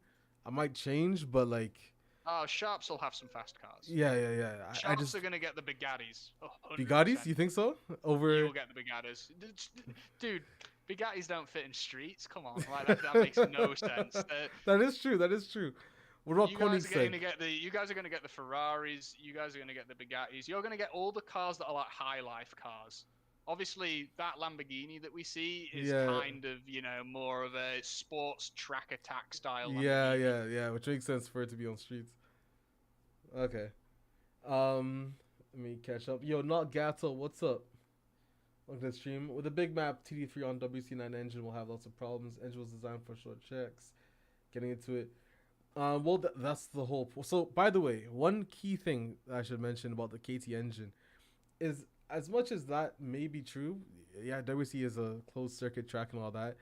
I might change, but like... Oh, Sharps will have some fast cars. Yeah. Sharps are going to get the Bugattis. 100%. Bugattis? You think so? You'll get the Bugattis. Dude, Bugattis don't fit in streets. Come on. Like, that makes no sense. That is true. What about Koenigsegg? You guys are going to get the Ferraris. You guys are going to get the Bugattis. You're going to get all the cars that are like high-life cars. Obviously, that Lamborghini that we see is kind of, more of a sports track attack style Lamborghini. Yeah, which makes sense for it to be on streets. Okay. Let me catch up. Yo, not Gato, what's up? Look at the stream. With a big map, TD3 on WC9 engine will have lots of problems. Engine was designed for short checks. Getting into it. Well, that's the whole... So, by the way, one key thing I should mention about the KT engine is... As much as that may be true, WRC is a closed circuit track and all that.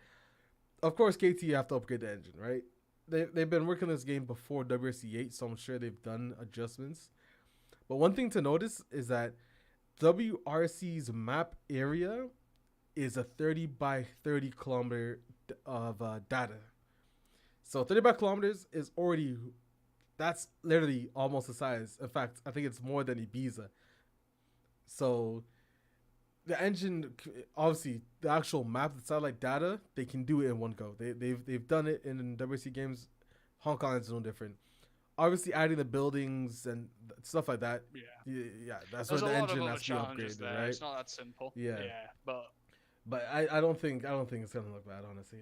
Of course, KT have to upgrade the engine, right? They've been working on this game before WRC 8, so I'm sure they've done adjustments. But one thing to notice is that WRC's map area is a 30 by 30 kilometer of data. So 30 by kilometers is already, that's literally almost the size. In fact, I think it's more than Ibiza. So the engine, obviously, the actual map, the satellite data, they can do it in one go. They've done it in WRC games. Hong Kong is no different. Obviously, adding the buildings and stuff like that. Yeah, that's where the engine has to be upgraded, there. right? It's not that simple. Yeah, but I don't think it's gonna look bad, honestly.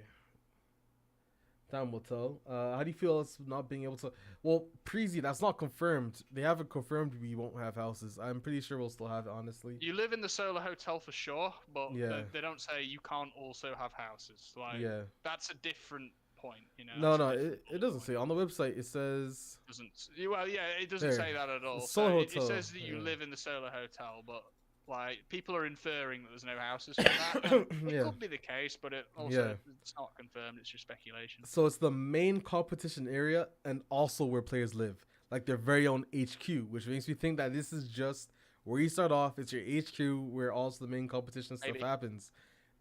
Time will tell. How do you feel it's not being able to? Well, Preezy, that's not confirmed. They haven't confirmed we won't have houses. I'm pretty sure we'll still have it, honestly. You live in the solar hotel for sure, but they don't say you can't also have houses. Like, that's a different point, you know. No, it doesn't say on the website. It says it doesn't say that at all. So it says that you live in the solar hotel, but like people are inferring that there's no houses from that. It could be the case, but it's not confirmed. It's just speculation. So it's the main competition area and also where players live, like their very own HQ, which makes me think that this is just where you start off. It's your HQ where also the main competition stuff happens.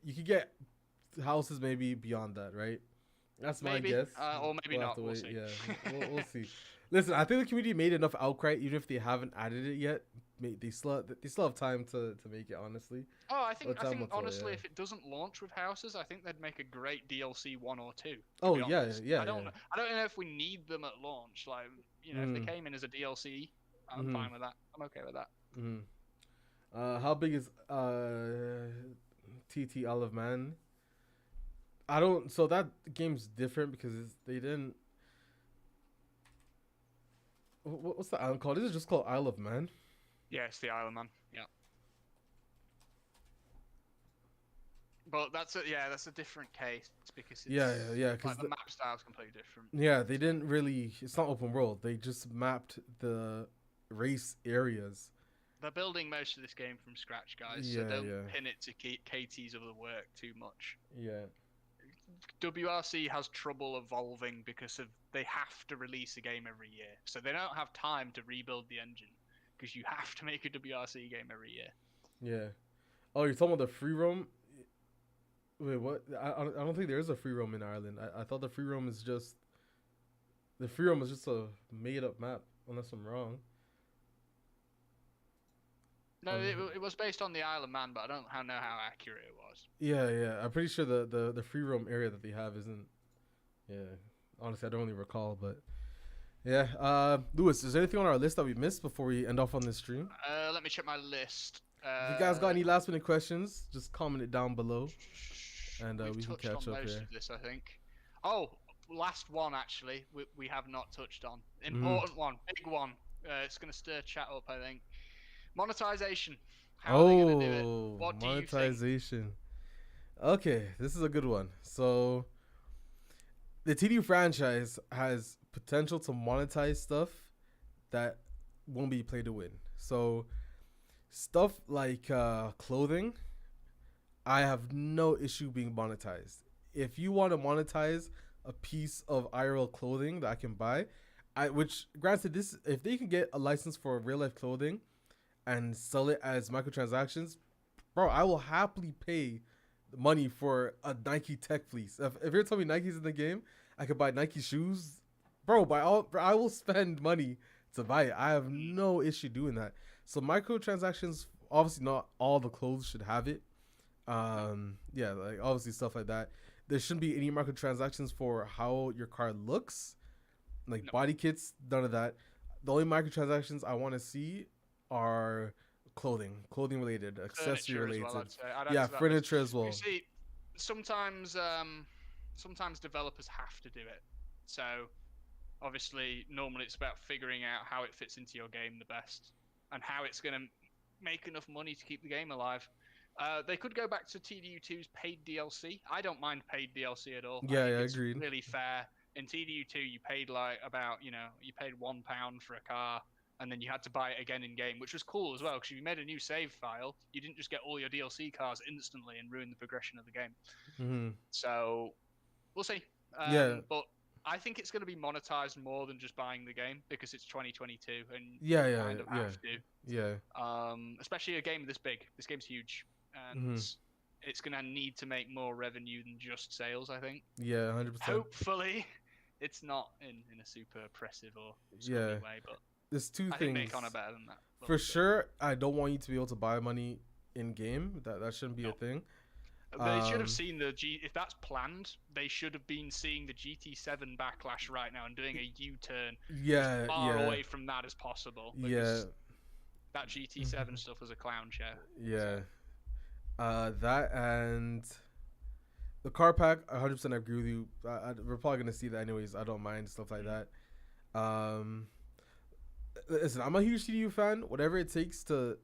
You could get houses maybe beyond that, right? That's my guess. Or maybe not. We'll see. Yeah, we'll see. Listen, I think the community made enough outcry, even if they haven't added it yet. They still have time to make it, honestly. Oh, I think honestly, if it doesn't launch with houses, I think they'd make a great DLC 1 or 2. Oh yeah. I don't know if we need them at launch. Like, you know, if they came in as a DLC, I'm fine with that. I'm okay with that. How big is TT Isle of Man? I don't. So that game's different because they didn't. What's the island called? Is it just called Isle of Man? Yeah, it's the Isle of Man. Yeah. But that's a different case because it's, because the map style is completely different. Yeah, they didn't really. It's not open world. They just mapped the race areas. They're building most of this game from scratch, guys. So don't pin it to KT's other work too much. Yeah. WRC has trouble evolving because they have to release a game every year, so they don't have time to rebuild the engine because you have to make a WRC game every year. Yeah. Oh, you're talking about the free roam? Wait, what? I don't think there is a free roam in Ireland. I thought the free roam is just a made up map, unless I'm wrong. No, it was based on the Isle of Man, but I don't know how accurate it was. Yeah. I'm pretty sure the free roam area that they have isn't. Yeah, honestly, I don't really recall, but yeah. Lewis, is there anything on our list that we missed before we end off on this stream? Let me check my list. If you guys got any last minute questions, just comment it down below, and we can catch up most here. Of this, I think. Oh, last one actually. We have not touched on. Important one, big one. It's gonna stir chat up, I think. Monetization. How are they going to do it? What do you think? Monetization. Okay, this is a good one. So, the TDU franchise has potential to monetize stuff that won't be play to win. So, stuff like clothing, I have no issue being monetized. If you want to monetize a piece of IRL clothing that I can buy, which granted, if they can get a license for real life clothing and sell it as microtransactions, bro, I will happily pay the money for a Nike Tech fleece. If you're telling me Nike's in the game, I could buy Nike shoes, bro. I will spend money to buy it. I have no issue doing that. So microtransactions, obviously not all the clothes should have it. Like obviously stuff like that. There shouldn't be any microtransactions for how your car looks, like body kits, none of that. The only microtransactions I want to see are clothing related, accessory related. Well, furniture as well. You see, sometimes developers have to do it. So obviously, normally it's about figuring out how it fits into your game the best and how it's going to make enough money to keep the game alive. They could go back to TDU2's paid DLC. I don't mind paid DLC at all. Yeah, it's agreed. Really fair. In TDU2, you paid you paid £1 for a car, and then you had to buy it again in game, which was cool as well, because if you made a new save file, you didn't just get all your DLC cars instantly and ruin the progression of the game. Mm-hmm. So, we'll see. But I think it's going to be monetized more than just buying the game, because it's 2022, and you kind of have to. Yeah. Especially a game this big. This game's huge, and it's going to need to make more revenue than just sales, I think. Yeah, 100%. Hopefully, it's not in a super oppressive or scummy way, but there's two I things. think Nacon are better than that. For sure, I don't want you to be able to buy money in game. That shouldn't be a thing. They should have seen if that's planned, they should have been seeing the GT7 backlash right now and doing a U-turn as far away from that as possible. Because that GT7 stuff was a clown show. Yeah. So. That and the car pack, 100% I agree with you. We're probably going to see that anyways. I don't mind stuff like that. Listen, I'm a huge TDU fan. Whatever it takes to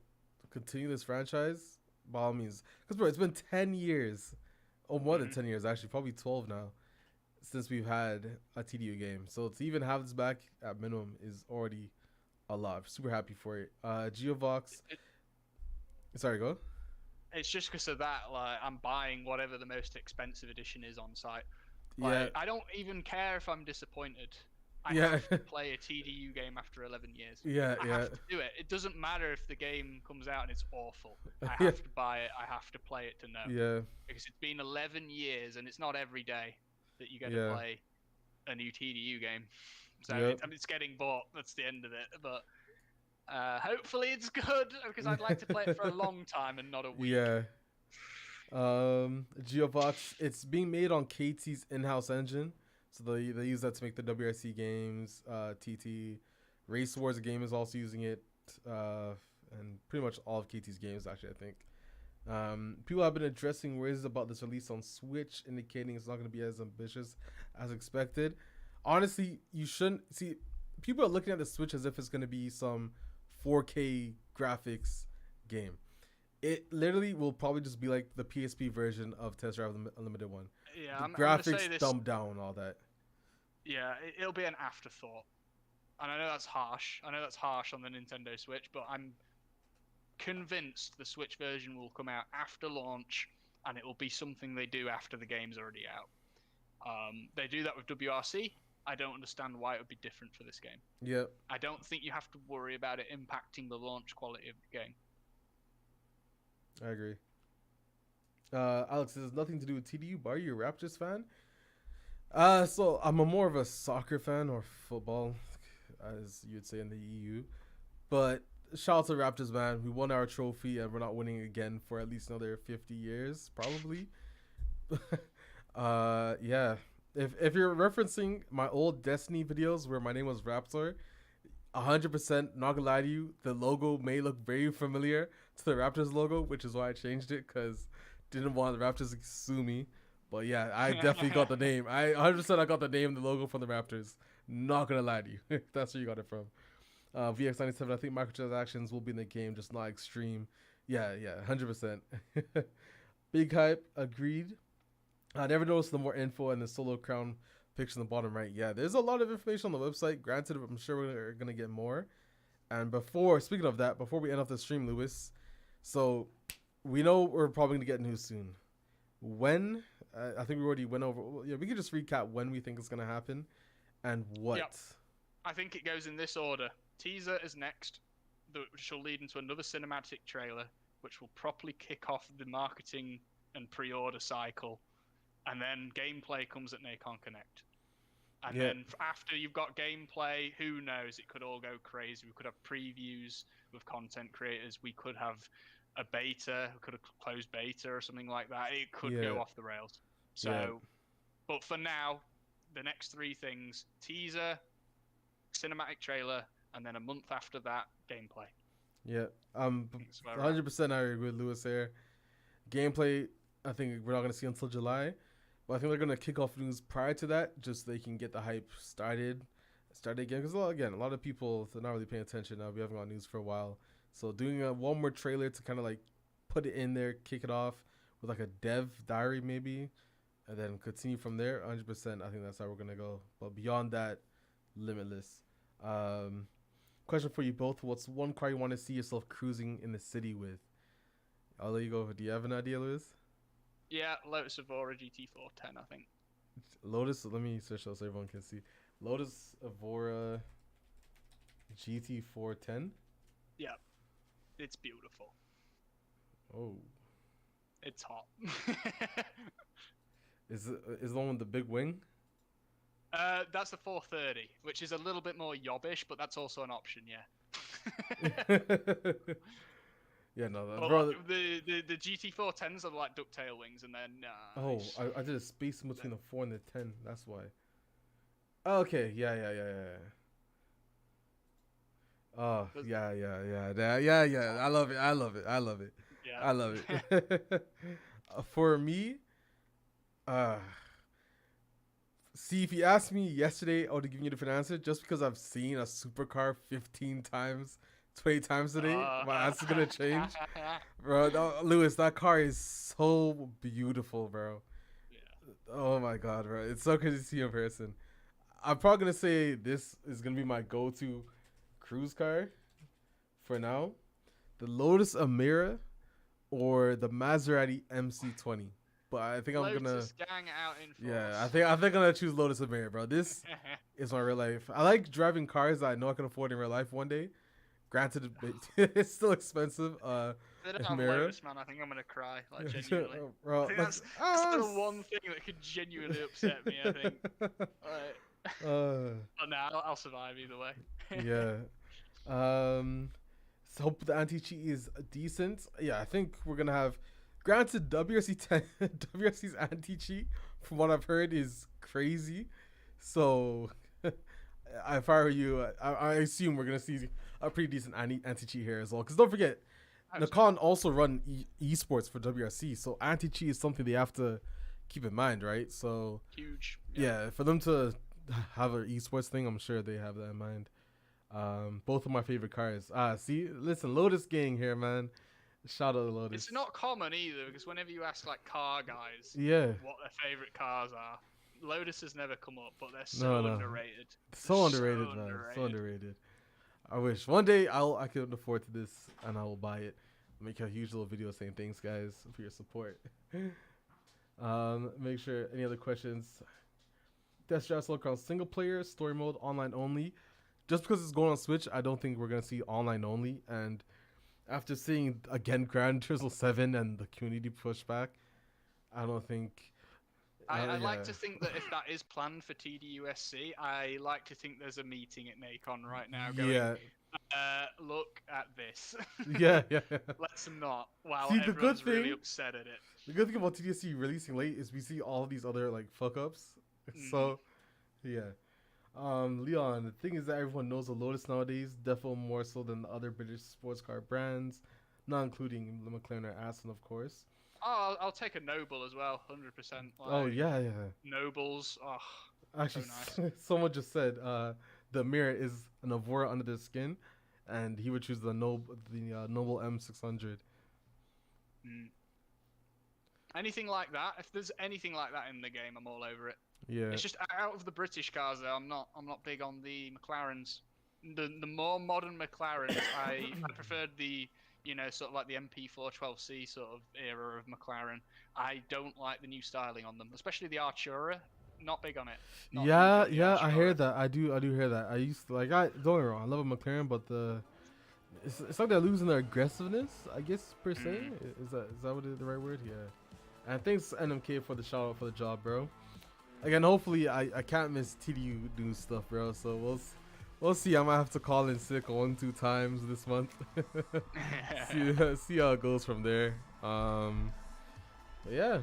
continue this franchise, by all means. Because, bro, it's been 10 years. Oh, more than 10 years, actually. Probably 12 now since we've had a TDU game. So to even have this back at minimum is already a lot. I'm super happy for it. Geovox. Sorry, go. It's just because of that. Like, I'm buying whatever the most expensive edition is on site. Like, I don't even care if I'm disappointed. I have to play a TDU game after 11 years. I have to do it. It doesn't matter if the game comes out and it's awful. I have to buy it. I have to play it to know. Yeah. Because it's been 11 years and it's not every day that you get to play a new TDU game. So it's getting bought. That's the end of it. But hopefully it's good because I'd like to play it for a long time and not a week. Yeah. Geovox, it's being made on KT's in-house engine. So they use that to make the WRC games, TT. Race Wars game is also using it, and pretty much all of KT's games, actually, I think. People have been addressing worries about this release on Switch, indicating it's not going to be as ambitious as expected. Honestly, you shouldn't... See, people are looking at the Switch as if it's going to be some 4K graphics game. It literally will probably just be like the PSP version of Test Drive Unlimited 1. Yeah, the graphics dumbed down, all that. Yeah, it'll be an afterthought. And I know that's harsh. I know that's harsh on the Nintendo Switch, but I'm convinced the Switch version will come out after launch, and it will be something they do after the game's already out. They do that with WRC. I don't understand why it would be different for this game. Yeah. I don't think you have to worry about it impacting the launch quality of the game. I agree. Alex, this has nothing to do with TDU, but are you a Raptors fan? So I'm more of a soccer fan, or football, as you'd say in the EU. But shout out to Raptors, man. We won our trophy, and we're not winning again for at least another 50 years, probably. Yeah. If you're referencing my old Destiny videos where my name was Raptor, 100%, not gonna lie to you, the logo may look very familiar to the Raptors logo, which is why I changed it, because didn't want the Raptors to sue me. But yeah, I definitely got the name. 100% I got the name and the logo from the Raptors. Not gonna lie to you. That's where you got it from. VX97, I think microtransactions will be in the game, just not extreme. Yeah, 100%. Big hype, agreed. I never noticed the more info and the solo crown picture in the bottom right. Yeah, there's a lot of information on the website. Granted, I'm sure we're gonna get more. And speaking of that, before we end off the stream, Lewis, so we know we're probably gonna get news soon. When? I think we already went over. Yeah, we could just recap when we think it's gonna happen, and what. Yep. I think it goes in this order. Teaser is next, which will lead into another cinematic trailer, which will properly kick off the marketing and pre-order cycle, and then gameplay comes at Nacon Connect. And then after you've got gameplay, who knows? It could all go crazy. We could have previews with content creators. We could have a beta. We could have closed beta or something like that. It could go off the rails. So, but for now, the next three things: teaser, cinematic trailer, and then a month after that, gameplay. Yeah, 100% I agree with Lewis here. Gameplay, I think we're not going to see until July. But I think they're going to kick off news prior to that, just so they can get the hype started again. Because, again, a lot of people, they're not really paying attention now. We haven't got news for a while. So doing one more trailer to kind of like put it in there, kick it off with like a dev diary maybe, and then continue from there, 100%. I think that's how we're going to go. But beyond that, limitless. Question for you both. What's one car you want to see yourself cruising in the city with? I'll let you go. Do you have an idea, Lewis? Yeah, Lotus Evora GT410, I think. Lotus, let me search so everyone can see. Lotus Evora GT410? Yeah, it's beautiful. Oh. It's hot. Is the one with the big wing? That's the 430, which is a little bit more yobbish, but that's also an option, yeah. Yeah, no, But bro. the GT410s are like ducktail wings, and they're nice. Oh, I did a space in between the 4 and the 10. That's why. Okay, yeah. Oh, yeah. I love it. Yeah. I love it. For me, see, if you asked me yesterday, I would have given you a different answer. Just because I've seen a supercar 15 times, 20 times today, my answer's gonna change. Bro, Lewis, that car is so beautiful, bro. Yeah. Oh my god, bro. It's so good to see you in person. I'm probably gonna say this is gonna be my go-to cruise car for now. The Lotus Emira or the Maserati MC20. But I think I'm gonna gang out in force. Yeah, I think I'm gonna choose Lotus Emira, bro. This is my real life. I like driving cars that I know I can afford in real life one day. Granted, it's still expensive. They don't have Lotus, man. I think I'm gonna cry, like genuinely. Bro, I think that's the one thing that could genuinely upset me. I think. But nah, I'll survive either way. Yeah. So hope the anti-cheat is decent. Yeah, I think we're gonna have. Granted, WRC's anti-cheat, from what I've heard, is crazy. So, if I were you, I assume we're gonna see a pretty decent anti-cheat here as well. Because don't forget, Nikon also run esports for WRC, so anti-cheat is something they have to keep in mind, right? So huge. Yeah, for them to have an esports thing, I'm sure they have that in mind. Both of my favorite cars. See, listen, Lotus gang here, man. Shout out to Lotus. It's not common either, because whenever you ask like car guys, what their favorite cars are, Lotus has never come up, but they're so underrated. So underrated, man. So underrated. I wish one day I could afford to this and I will buy it. Make a huge little video saying thanks, guys, for your support. Make sure any other questions. Test drive Slow Crown single player, story mode, online only. Just because it's going on Switch, I don't think we're gonna see online only. And after seeing again Gran Turismo 7 and the community pushback, I don't think. I like to think that if that is planned for TDUSC, I like to think there's a meeting at Nacon right now going, look at this. Yeah. Let's not. Wow, see, everyone's really upset at it. The good thing about TDSC releasing late is we see all these other like fuck ups. So, yeah. Leon, the thing is that everyone knows the Lotus nowadays, definitely more so than the other British sports car brands, not including the McLaren or Aston, of course. Oh, I'll take a Noble as well, 100%. Like, oh yeah. Nobles, actually, so nice. Someone just said the Mirror is an Avora under the skin, and he would choose the Noble M600. Anything like that, if there's anything like that in the game, I'm all over it. Yeah. It's just out of the British cars though, I'm not big on the McLarens. The more modern McLarens, I preferred the sort of like the MP412C sort of era of McLaren. I don't like the new styling on them, especially the Artura. Not big on it. Yeah, I hear that. I do hear that. I used to don't get me wrong, I love a McLaren, but it's like they're losing their aggressiveness, I guess, per se. Is that what is the right word? Yeah. And thanks NMK for the shout out for the job, bro. Again, hopefully I can't miss TDU news stuff, bro. So we'll see. I might have to call in sick 1-2 times this month. see how it goes from there. But yeah.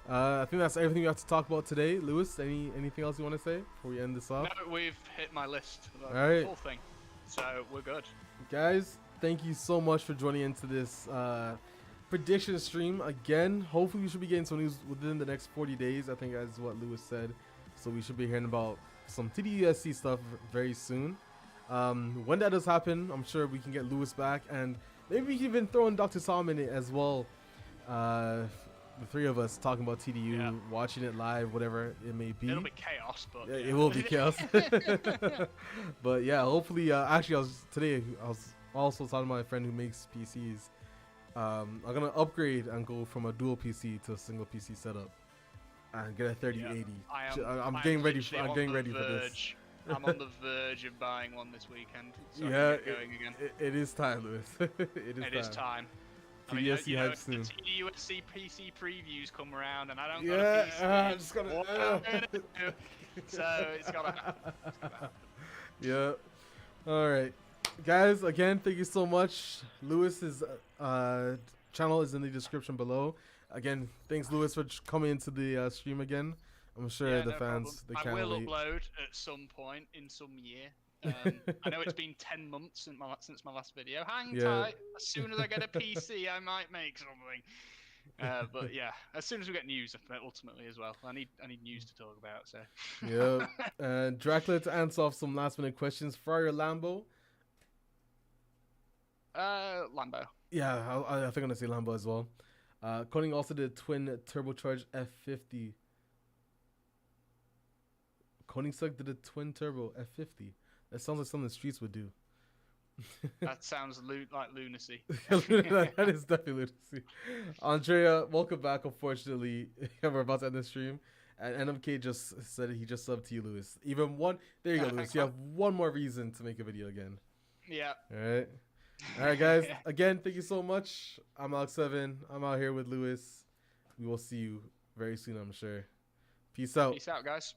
I think that's everything we have to talk about today. Lewis, anything else you want to say before we end this off? No, we've hit my list. All right. Full thing. So we're good. Guys, thank you so much for joining into this prediction stream again. Hopefully we should be getting some news within the next 40 days. I think that's what Lewis said. So we should be hearing about some TDUSC stuff very soon. When that does happen, I'm sure we can get Lewis back, and maybe we can even throw in Dr. Sam in it as well. The three of us talking about TDU, watching it live, whatever it may be. It'll be chaos, but it will be chaos. But yeah, hopefully. Actually, I was also talking to my friend who makes PCs. I'm gonna upgrade and go from a dual PC to a single PC setup, and get a 3080. I'm getting ready for this. I'm on the verge of buying one this weekend. So yeah, going again. It is time, Lewis. It is time. TDSC hype if soon. the TDU PC previews come around and I don't Yeah, got a PC, just gotta. what am I gonna do? So it's gotta happen. Yeah. All right, guys. Again, thank you so much. Lewis's channel is in the description below. Again, thanks Lewis for coming into the stream again. I'm sure the fans they can't wait. I will upload at some point in some year. I know it's been 10 months since my last video. Hang tight. As soon as I get a PC, I might make something. But yeah, as soon as we get news, ultimately as well. I need news to talk about. So yeah. And Dracula, to answer off some last minute questions. Ferrari or Lambo? Lambo. Yeah, I think I'm gonna say Lambo as well. Koenig also did twin turbocharged F50. Koenigsegg did a twin turbo F50. That sounds like something the streets would do. That sounds like lunacy. That is definitely lunacy. Andrea, welcome back. Unfortunately, we're about to end the stream. And NMK just said he just subbed to you, Lewis. Even one. There you go, Lewis. You have one more reason to make a video again. Yeah. All right, guys. Again, thank you so much. I'm Alex7. I'm out here with Lewis. We will see you very soon, I'm sure. Peace out. Peace out, guys.